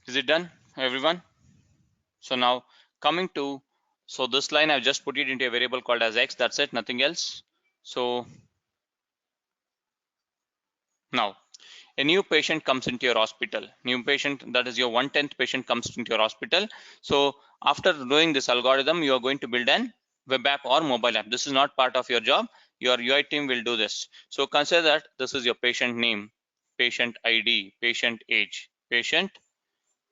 Is it done, everyone? So now coming to, so this line I've just put it into a variable called as x, that's it, nothing else. So now a new patient comes into your hospital, new patient, that is your 1/10th patient comes into your hospital. So after doing this algorithm, you are going to build an web app or mobile app. This is not part of your job, your UI team will do this. So consider that this is your patient name, patient ID, patient age, patient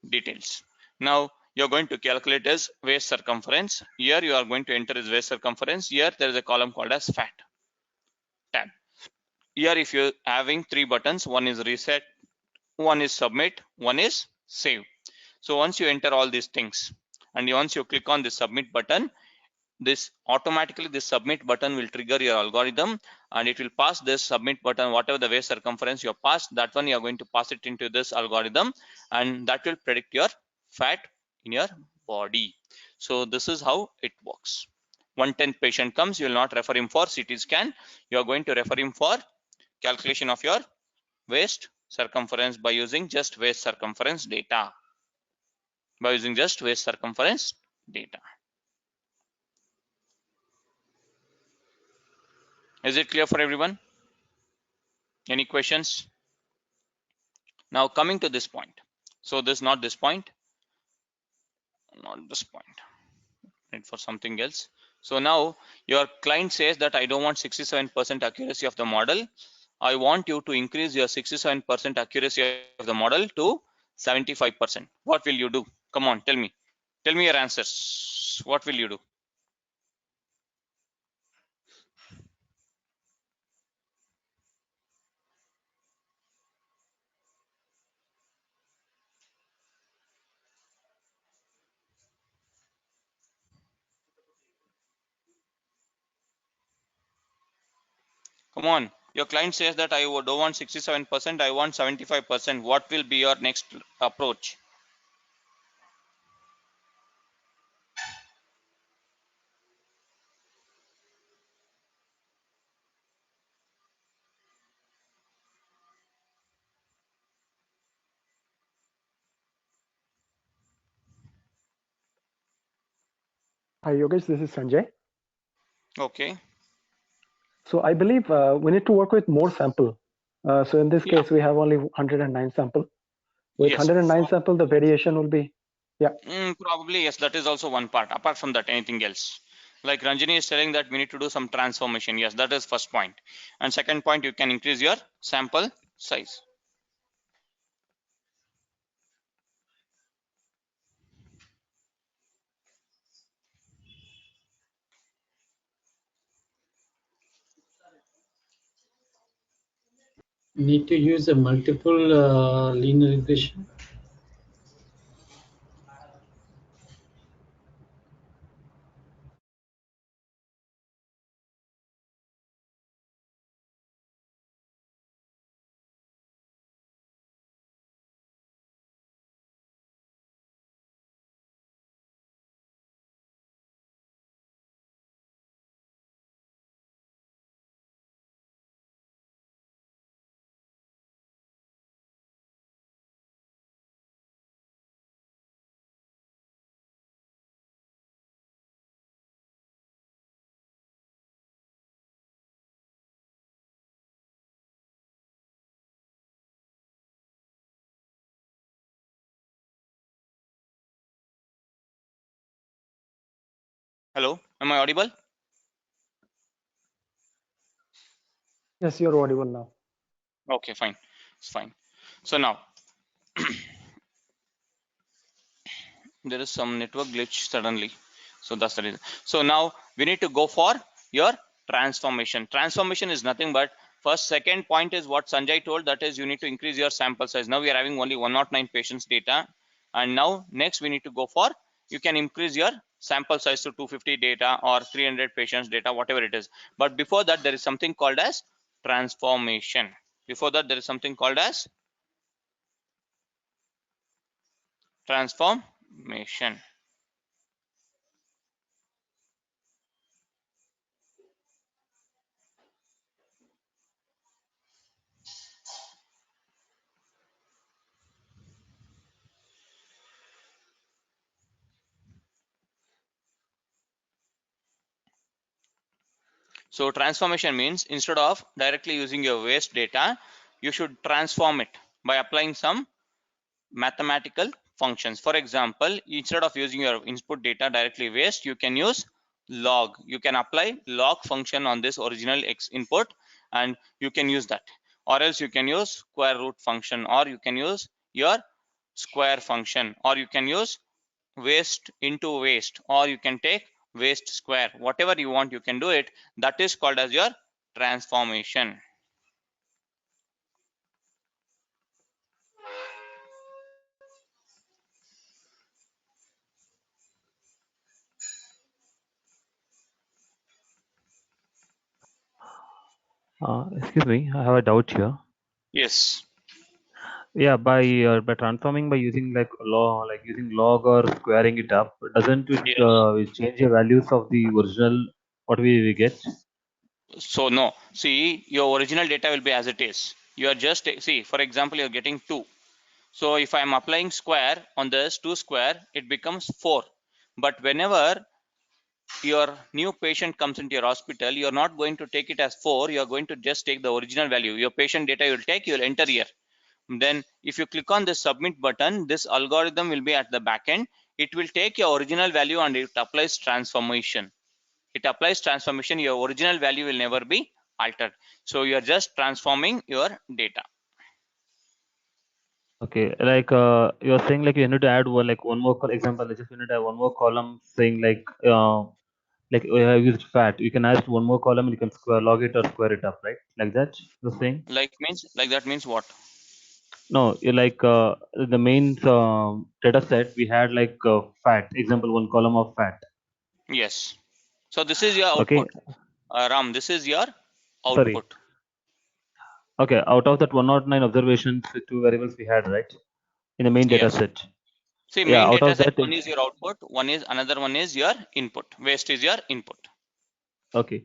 details. Now you're going to calculate as waist circumference. Here you are going to enter as waist circumference. Here there is a column called as fat tab. Here if you're having three buttons, one is reset, one is submit, one is save. So once you enter all these things and once you click on the submit button, this automatically this submit button will trigger your algorithm and it will pass this submit button, whatever the waist circumference you passed, that one you are going to pass it into this algorithm and that will predict your fat in your body. So this is how it works. 1/10th patient comes, you will not refer him for CT scan, you are going to refer him for calculation of your waist circumference by using just waist circumference data. By using just waist circumference data. Is it clear for everyone? Any questions? Now coming to this point. So this not this point, not this point. Right, for something else. So now your client says that I don't want 67% accuracy of the model. I want you to increase your 67% accuracy of the model to 75%. What will you do? Come on, tell me. Tell me your answers. What will you do? Come on. Your client says that I don't want 67%, I want 75%. What will be your next approach? Hi, Yogesh, this is Sanjay. Okay. So I believe we need to work with more sample. So in this Yeah. case, we have only 109 sample. With Yes. 109 sample, the variation will be, yeah. Probably, yes, that is also one part. Apart from that, anything else? Like Ranjini is telling that we need to do some transformation. Yes, that is first point. And second point, you can increase your sample size. Need to use a multiple linear regression. Hello, am I audible? Yes, you're audible now. Okay, fine. It's fine. So now there is some network glitch suddenly. So that's the reason. So now we need to go for your transformation. Transformation is nothing but second point is what Sanjay told, that is you need to increase your sample size. Now we are having only 109 patients data, and now next we need to go for, you can increase your sample size to 250 data or 300 patients data, whatever it is. But before that there is something called as transformation. Before that there is something called as transformation. So transformation means instead of directly using your waste data, you should transform it by applying some mathematical functions. For example, instead of using your input data directly waste, you can use log. You can apply log function on this original X input and you can use that. Or else you can use square root function, or you can use your square function, or you can use waste into waste, or you can take waste square. Whatever you want, you can do it. That is called as your transformation. Excuse me, I have a doubt here. Yes. Yeah, by transforming by using like using log or squaring it up, doesn't it Yes. change the values of the original what we get? So no, see, your original data will be as it is. You are just, see, for example, you're getting 2. So if I'm applying square on this 2 square, it becomes 4. But whenever your new patient comes into your hospital, you're not going to take it as 4. You're going to just take the original value. Your patient data you'll take, you'll enter here. Then if you click on the submit button, this algorithm will be at the back end. It will take your original value and it applies transformation. It applies transformation. Your original value will never be altered. So you are just transforming your data. Okay, like you're saying like you need to add one more example. Let's just you need to have one more column saying like we have used fat. You can add one more column and you can log it or square it up, right? Like that you're saying? Like that means what? No, like the main data set we had like fat. Example, one column of fat. Yes. So this is your Okay, output. Ram, this is your sorry. output. Okay, out of that 109 observations, the 2 variables we had, right? In the main data Yes. set. See, Yeah, main out data of set, that, one is your output, another one is your input. Waste is your input. okay.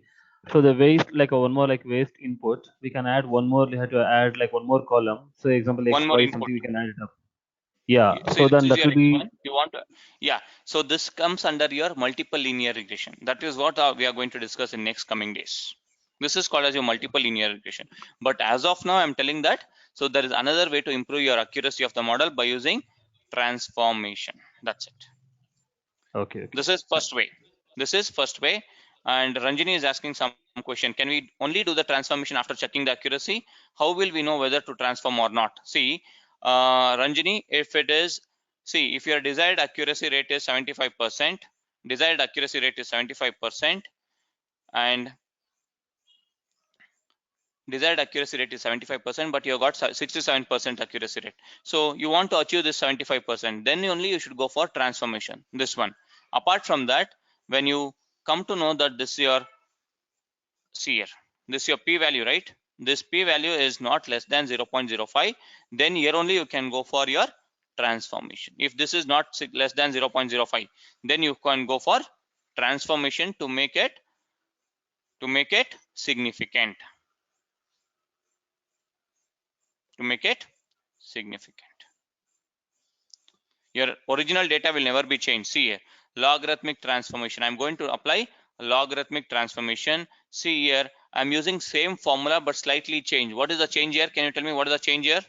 So the waste, like one more like waste input, we can add one more, we have to add like one more column. So example, One X, more Y, input. something we can add it up. Yeah, So so this then is that your will X1. be, You want to, yeah. So this comes under your multiple linear regression. That is what we are going to discuss in next coming days. This is called as your multiple linear regression. But as of now, I'm telling that. So there is another way to improve your accuracy of the model by using transformation. That's it. okay. This is first way. This is first way. And Ranjini is asking some question. Can we only do the transformation after checking the accuracy? How will we know whether to transform or not? See, Ranjini, if it is, see, if your desired accuracy rate is 75%, desired accuracy rate is 75%, and desired accuracy rate is 75%, but you got 67% accuracy rate. So you want to achieve this 75%, then only you should go for transformation, this one. Apart from that, when you come to know that this your, see here, this your p value, right? This p value is not less than 0.05, then here only you can go for your transformation. If this is not less than 0.05, then you can go for transformation to make it significant. To make it significant. Your original data will never be changed. See here, logarithmic transformation. I'm going to apply logarithmic transformation. See here, I'm using same formula but slightly changed. What is the change here? Can you tell me what is the change here?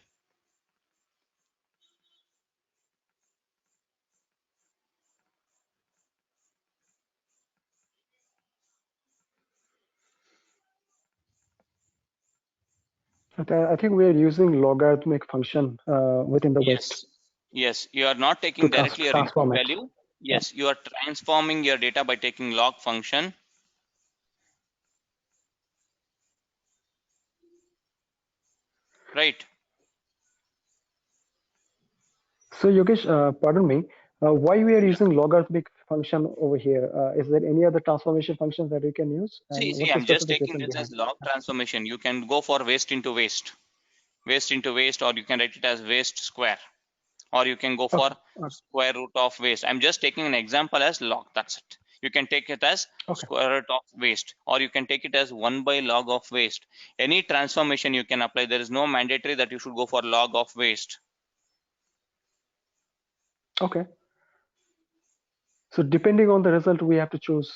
But I think we are using logarithmic function within the waste Yes. Yes, you are not to taking directly your input transform it. value. Yes, you are transforming your data by taking log function. Right. So Yogesh, pardon me, why we are using logarithmic function over here? Is there any other transformation functions that we can use? See, And what's the I'm just taking specification this as behind? log transformation. You can go for waste into waste, waste into waste, or you can write it as waste square, or you can go for Okay. square root of waste. I'm just taking an example as log. That's it. You can take it as Okay. square root of waste, or you can take it as 1 by log of waste. Any transformation you can apply. There is no mandatory that you should go for log of waste. Okay. So depending on the result, we have to choose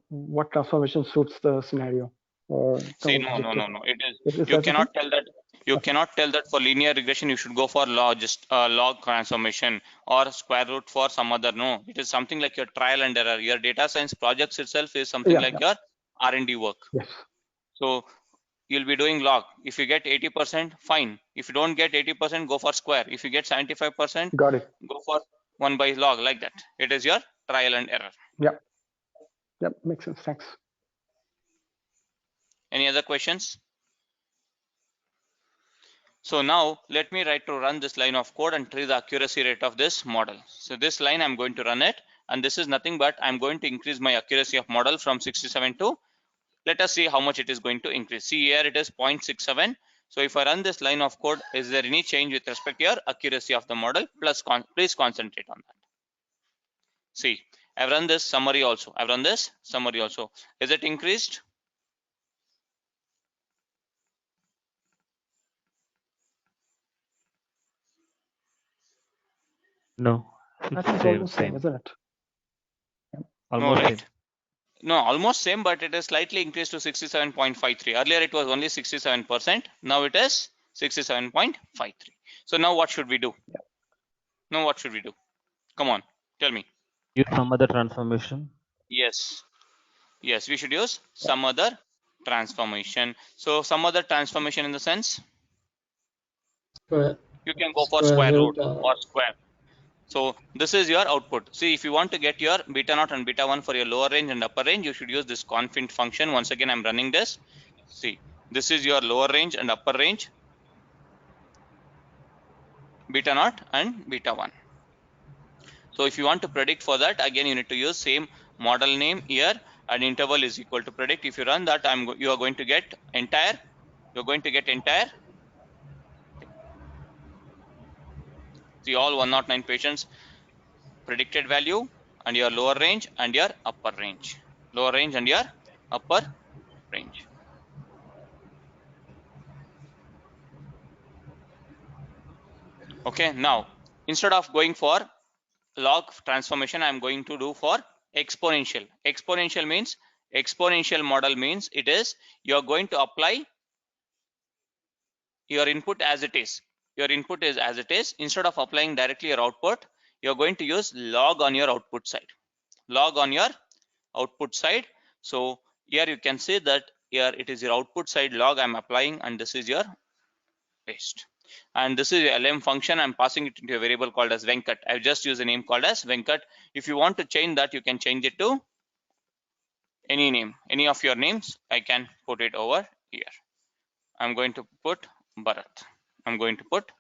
what transformation suits the scenario or the See, no. objective. It is, Is you that the thing? cannot tell that. You Okay. cannot tell that for linear regression you should go for log, just log transformation or square root for some other. No, it is something like your trial and error. Your data science projects itself is something Yeah. like your R&D work. Yes. So you'll be doing log. If you get 80%, fine. If you don't get 80%, go for square. If you get 75%, Got it. go for 1 by log, like that. It is your trial and error. Yeah. Yep. Makes sense. Thanks. Any other questions? So now let me try to run this line of code and try the accuracy rate of this model. So this line I'm going to run it, and this is nothing but I'm going to increase my accuracy of model from 67 to, let us see how much it is going to increase. See here it is 0.67. So if I run this line of code, is there any change with respect to your accuracy of the model? Plus, please concentrate on that. See, I've run this summary also. I've run this summary also. Is it increased? No, I it's think it's same, almost same, isn't it? No, almost right? same. No, almost same, but it is slightly increased to 67.53. Earlier it was only 67%. Now it is 67.53. So now what should we do? Now what should we do? Come on, tell me. Use some other transformation. Yes. Yes, we should use some other transformation. So some other transformation in the sense, Square, you can go for square square root root. or square. So this is your output. See, if you want to get your beta naught and beta 1 for your lower range and upper range, you should use this confint function. Once again, I'm running this. See, this is your lower range and upper range, beta naught and beta 1. So if you want to predict for that, again, you need to use same model name here, and interval is equal to predict. If you run that, you are going to get entire. You're going to get entire. See, all 109 patients predicted value and your lower range and your upper range. Lower range and your upper range. Okay, now instead of going for log transformation, I'm going to do for exponential. Exponential means, exponential model means it is you're going to apply your input as it is. Your input is as it is. Instead of applying directly your output, you're going to use log on your output side. Log on your output side. So here you can see that here it is your output side log I'm applying, and this is your paste. And this is your LM function. I'm passing it into a variable called as Venkat. I've just used a name called as Venkat. If you want to change that, you can change it to any name, any of your names. I can put it over here. I'm going to put Bharat. I'm going to put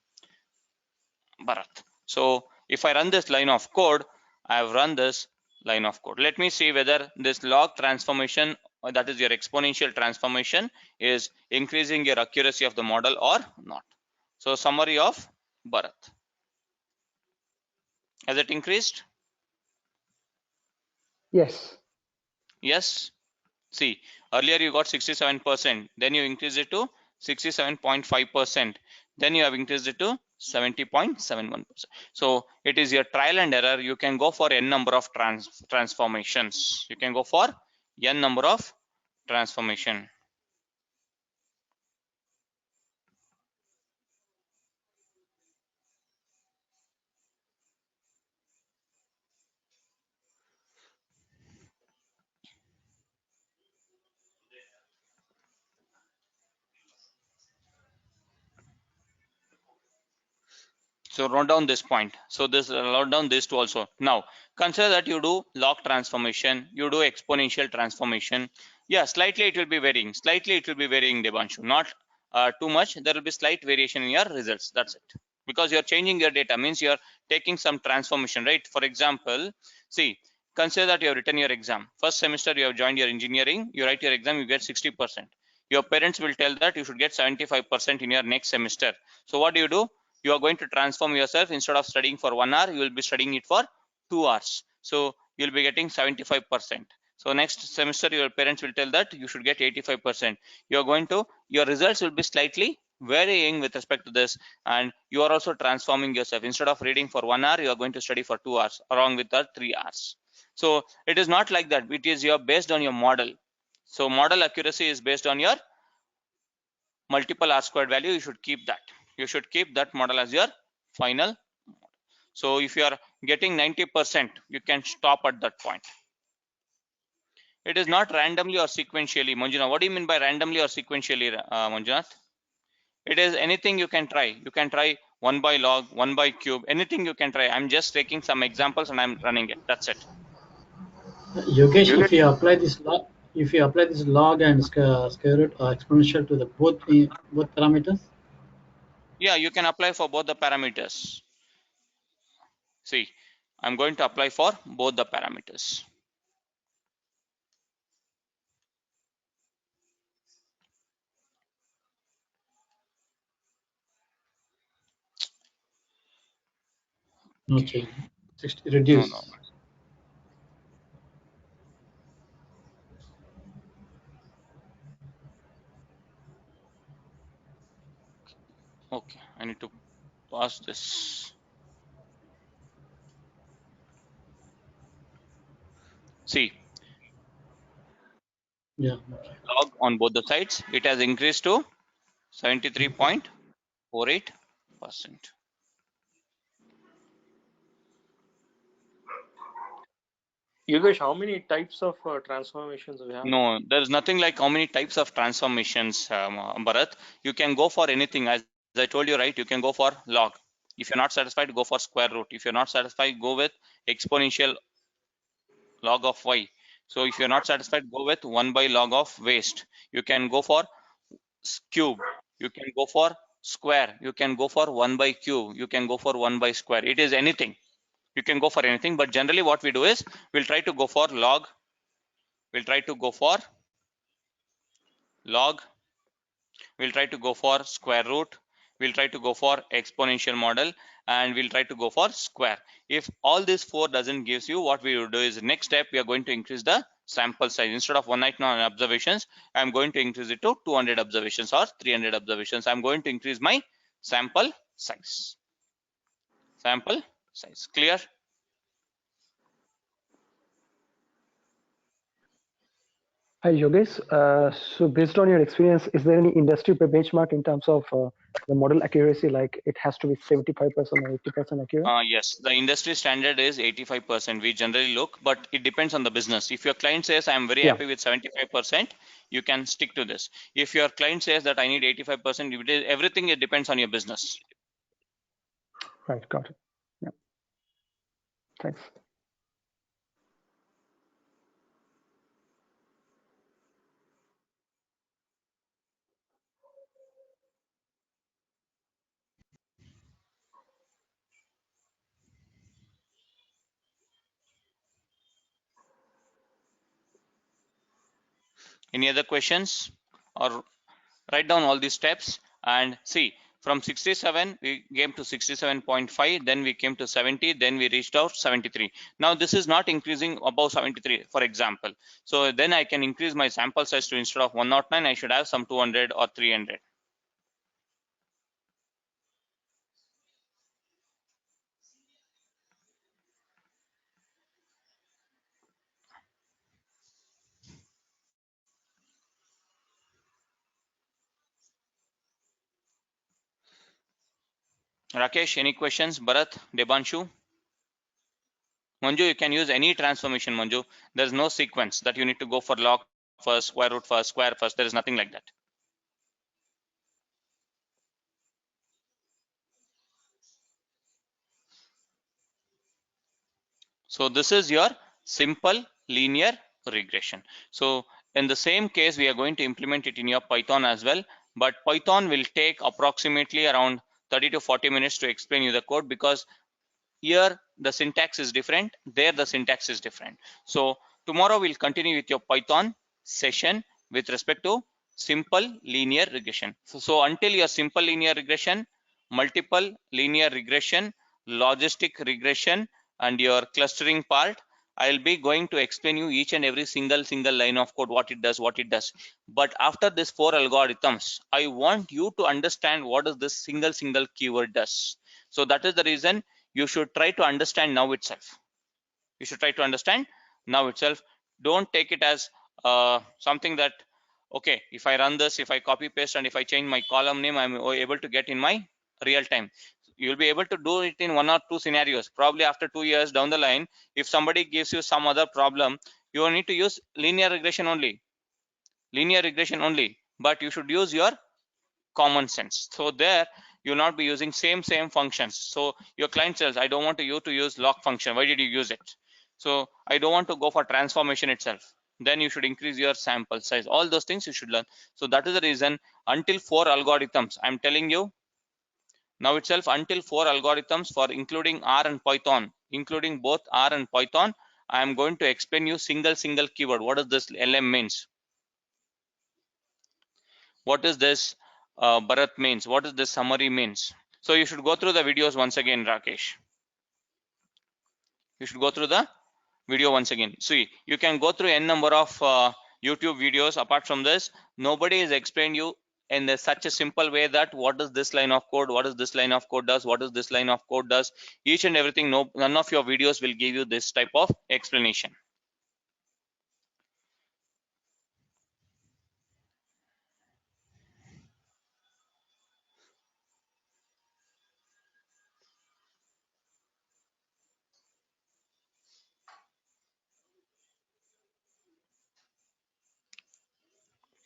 Bharat. So if I run this line of code, I have run this line of code. Let me see whether this log transformation, that is your exponential transformation, is increasing your accuracy of the model or not. So summary of Bharat. Has it increased? Yes. Yes. See, earlier you got 67%, then you increased it to 67.5%, then you have increased it to 70.71%. So it is your trial and error. You can go for n number of transformations. You can go for n number of transformation. So note down this point. So this note down this two also. Now consider that you do log transformation, you do exponential transformation. Yeah, slightly it will be varying. Slightly it will be varying, Devanshu. Not too much. There will be slight variation in your results. That's it. Because you're changing your data, means you're taking some transformation, right? For example, see, consider that you have written your exam. First semester you have joined your engineering, you write your exam, you get 60%. Your parents will tell that you should get 75% in your next semester. So what do? You are going to transform yourself. Instead of studying for 1 hour, you will be studying it for 2 hours. So you'll be getting 75%. So next semester, your parents will tell that you should get 85%. You're going to, your results will be slightly varying with respect to this, and you are also transforming yourself. Instead of reading for 1 hour, you are going to study for 2 hours along with the 3 hours. So it is not like that. It is based on your model. So model accuracy is based on your multiple R squared value. You should keep that. You should keep that model as your final. So if you are getting 90%, you can stop at that point. It is not randomly or sequentially. Manjunath, what do you mean by randomly or sequentially, Manjunath? It is anything you can try. You can try 1 by log, 1 by cube, anything you can try. I'm just taking some examples and I'm running it. That's it. Yogesh, if you apply this log and square root or exponential to the both parameters. Yeah, you can apply for both the parameters. See, I'm going to apply for both the parameters. No change. 60 reduce. No. Okay, I need to pass this. See, Yeah. log on both the sides, it has increased to 73.48%. Yogesh, how many types of transformations we have? No, there is nothing like how many types of transformations, Bharat. You can go for anything. As I told you, right? You can go for log. If you're not satisfied, go for square root. If you're not satisfied, go with exponential log of y. So if you're not satisfied, go with 1 by log of waste. You can go for cube. You can go for square. You can go for 1 by cube. You can go for 1 by square. It is anything. You can go for anything, but generally what we do is we'll try to go for log. We'll try to go for log. We'll try to go for square root. We'll try to go for exponential model, and we'll try to go for square. If all these four doesn't gives you, what we will do is next step we are going to increase the sample size. Instead of 199 observations, I'm going to increase it to 200 observations or 300 observations. I'm going to increase my sample size. Sample size. Clear? Hi, Yogesh. So based on your experience, is there any industry benchmark in terms of the model accuracy, like it has to be 75% or 80% accurate? Yes, the industry standard is 85%. We generally look, but it depends on the business. If your client says I'm very happy with 75%, you can stick to this. If your client says that I need 85%, everything it depends on your business. Right, got it. Yeah. Thanks. Any other questions? Or write down all these steps and see. From 67 we came to 67.5, then we came to 70, then we reached out 73. Now this is not increasing above 73, for example. So then I can increase my sample size to, instead of 109, I should have some 200 or 300. Rakesh, any questions? Bharat, Debanshu? Manju, you can use any transformation, Manju. There's no sequence that you need to go for log first, square root first, square first. There is nothing like that. So this is your simple linear regression. So in the same case, we are going to implement it in your Python as well, but Python will take approximately around 30 to 40 minutes to explain you the code, because here the syntax is different, there the syntax is different. So tomorrow we'll continue with your Python session with respect to simple linear regression. So until your simple linear regression, multiple linear regression, logistic regression, and your clustering part, I'll be going to explain you each and every single line of code, what it does. But after this 4 algorithms, I want you to understand what is this single keyword does. So that is the reason you should try to understand now itself. You should try to understand now itself. Don't take it as something that, okay, if I run this, if I copy paste, and if I change my column name, I'm able to get in my real time. You'll be able to do it in 1 or 2 scenarios. Probably after 2 years down the line, if somebody gives you some other problem, you will need to use linear regression only. But you should use your common sense. So there you'll not be using same functions. So your client says, I don't want you to use lock function. Why did you use it? So I don't want to go for transformation itself. Then you should increase your sample size. All those things you should learn. So that is the reason until 4 algorithms, I'm telling you now itself, until 4 algorithms for including R and Python, including both R and Python, I am going to explain you single keyword. What does this LM means? What is this Bharat means? What is this summary means? So you should go through the videos once again, Rakesh. You should go through the video once again. See, you can go through n number of YouTube videos. Apart from this, nobody has explained you in such a simple way that what is this line of code, what is this line of code does, what is this line of code does, each and everything. None of your videos will give you this type of explanation.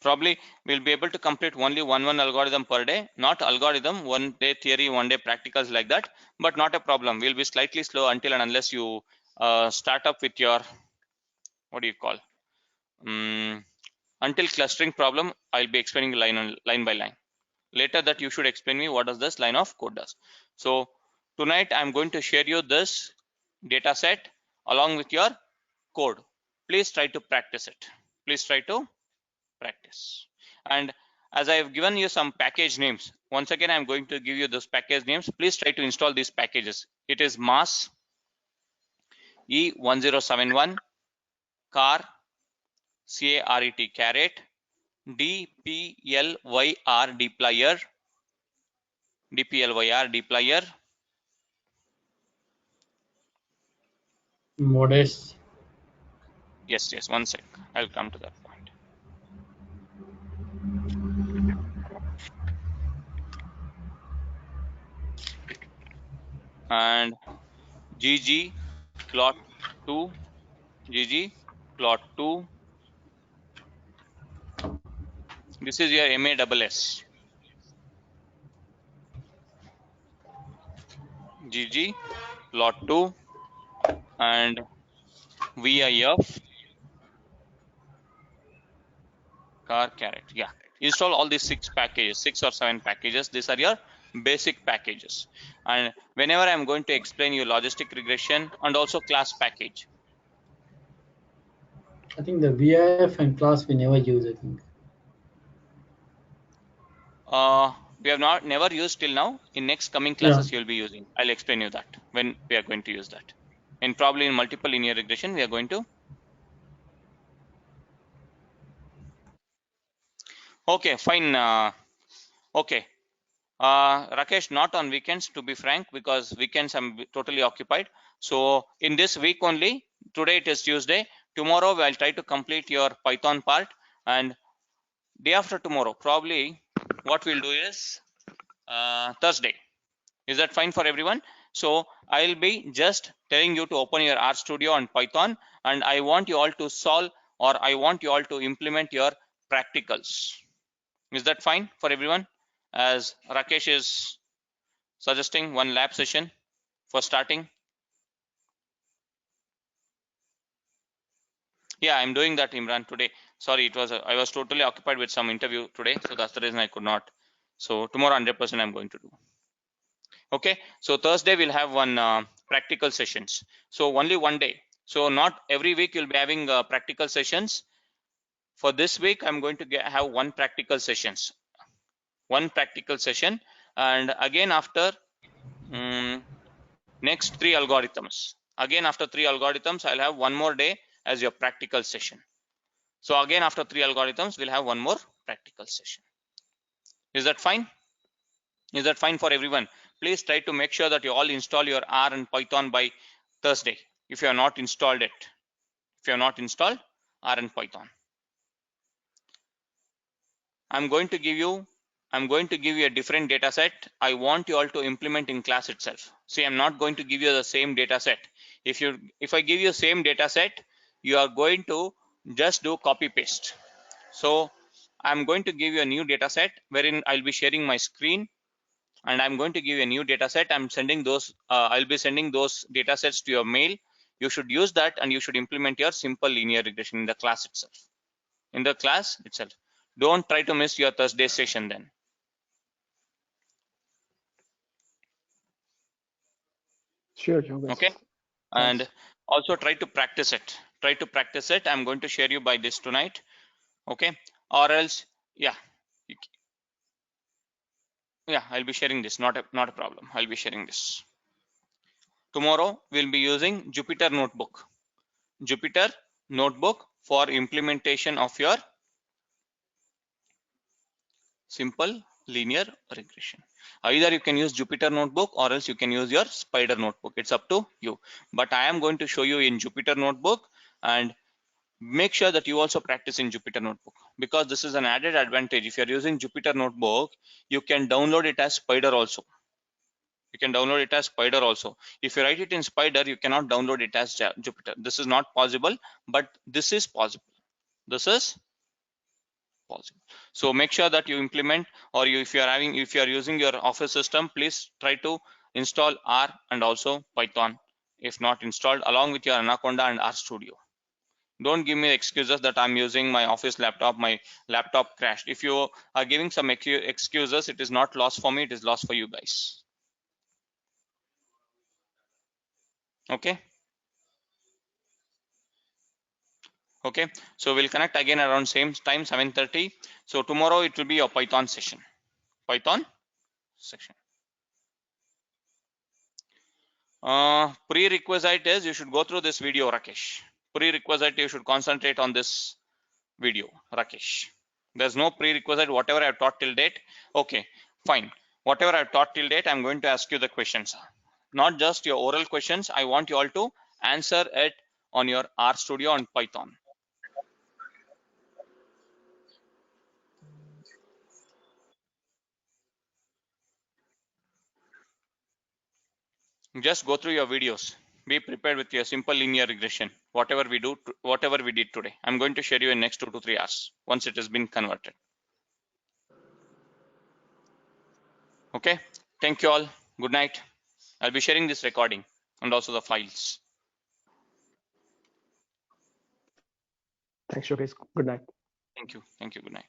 Probably we'll be able to complete only one algorithm per day, not algorithm, 1 day theory, 1 day practicals like that, but not a problem. We'll be slightly slow until and unless you start up with your, what do you call, until clustering problem, I'll be explaining line by line. Later that you should explain me what does this line of code does. So tonight I'm going to share you this data set along with your code. Please try to practice it. Please try to practice. And as I have given you some package names, once again I'm going to give you those package names. Please try to install these packages. It is MAS E1071, CAR, CARET, caret, DPLYR, deployer, Modest. yes, 1 sec, I'll come to that point. And GG plot 2, this is your MASS, GG plot 2, and VIF, car caret. Yeah, install all these 6 packages, 6 or 7 packages. These are your basic packages. And whenever I'm going to explain you logistic regression and also class package, I think the VIF and class we never use, I think. we have never used till now. In next coming classes you'll be using. I'll explain you that when we are going to use that. And probably in multiple linear regression we are going to. Okay, fine. Okay. Rakesh, not on weekends, to be frank, because weekends I'm totally occupied. So in this week only, today it is Tuesday. Tomorrow I'll try to complete your Python part, and day after tomorrow, probably what we'll do is Thursday. Is that fine for everyone? So I'll be just telling you to open your RStudio and Python, and I want you all to solve, or I want you all to implement your practicals. Is that fine for everyone? As Rakesh is suggesting one lab session for starting. Yeah, I'm doing that, Imran, today. Sorry, I was totally occupied with some interview today, so that's the reason I could not. So tomorrow 100% I'm going to do. Okay, so Thursday we'll have one practical sessions. So only one day. So not every week you'll be having practical sessions. For this week, I'm going to have one practical session, and again after next 3 algorithms. Again after 3 algorithms, I'll have one more day as your practical session. So again after 3 algorithms, we'll have one more practical session. Is that fine? Is that fine for everyone? Please try to make sure that you all install your R and Python by Thursday. If you have not installed it, R and Python, I'm going to give you a different data set. I want you all to implement in class itself. See, I'm not going to give you the same data set. If I give you same data set, you are going to just do copy paste. So I'm going to give you a new data set wherein I'll be sharing my screen, and I'm going to give you a new data set. I'm sending those. I'll be sending those data sets to your mail. You should use that, and you should implement your simple linear regression in the class itself. Don't try to miss your Thursday session then. Sure, Yogesh. Okay, and Thanks. also try to practice it. I'm going to share you by this tonight. Okay, or else, yeah, I'll be sharing this. Not a problem. I'll be sharing this. Tomorrow we'll be using Jupyter Notebook for implementation of your simple linear regression. Either you can use Jupyter Notebook or else you can use your Spider Notebook. It's up to you. But I am going to show you in Jupyter Notebook, and make sure that you also practice in Jupyter Notebook, because this is an added advantage. If you're using Jupyter Notebook, you can download it as Spider also. If you write it in Spider, you cannot download it as Jupyter. This is not possible, but this is possible. So make sure that you implement, or if you are using your Office system, please try to install R and also Python, if not installed, along with your Anaconda and RStudio. Don't give me excuses that I'm using my office laptop, my laptop crashed. If you are giving some excuses, it is not loss for me, it is loss for you guys. Okay, so we'll connect again around same time, 7:30. So tomorrow it will be your Python session. Prerequisite is you should go through this video, Rakesh. Prerequisite, you should concentrate on this video, Rakesh. There's no prerequisite. Whatever I've taught till date, okay, fine. Whatever I've taught till date, I'm going to ask you the questions. Not just your oral questions. I want you all to answer it on your RStudio and Python. Just go through your videos. Be prepared with your simple linear regression. Whatever we did today, I'm going to share you in next 2 to 3 hours once it has been converted. Okay, thank you all. Good night. I'll be sharing this recording and also the files. Thanks, Yogesh. Good night. Thank you. Good night.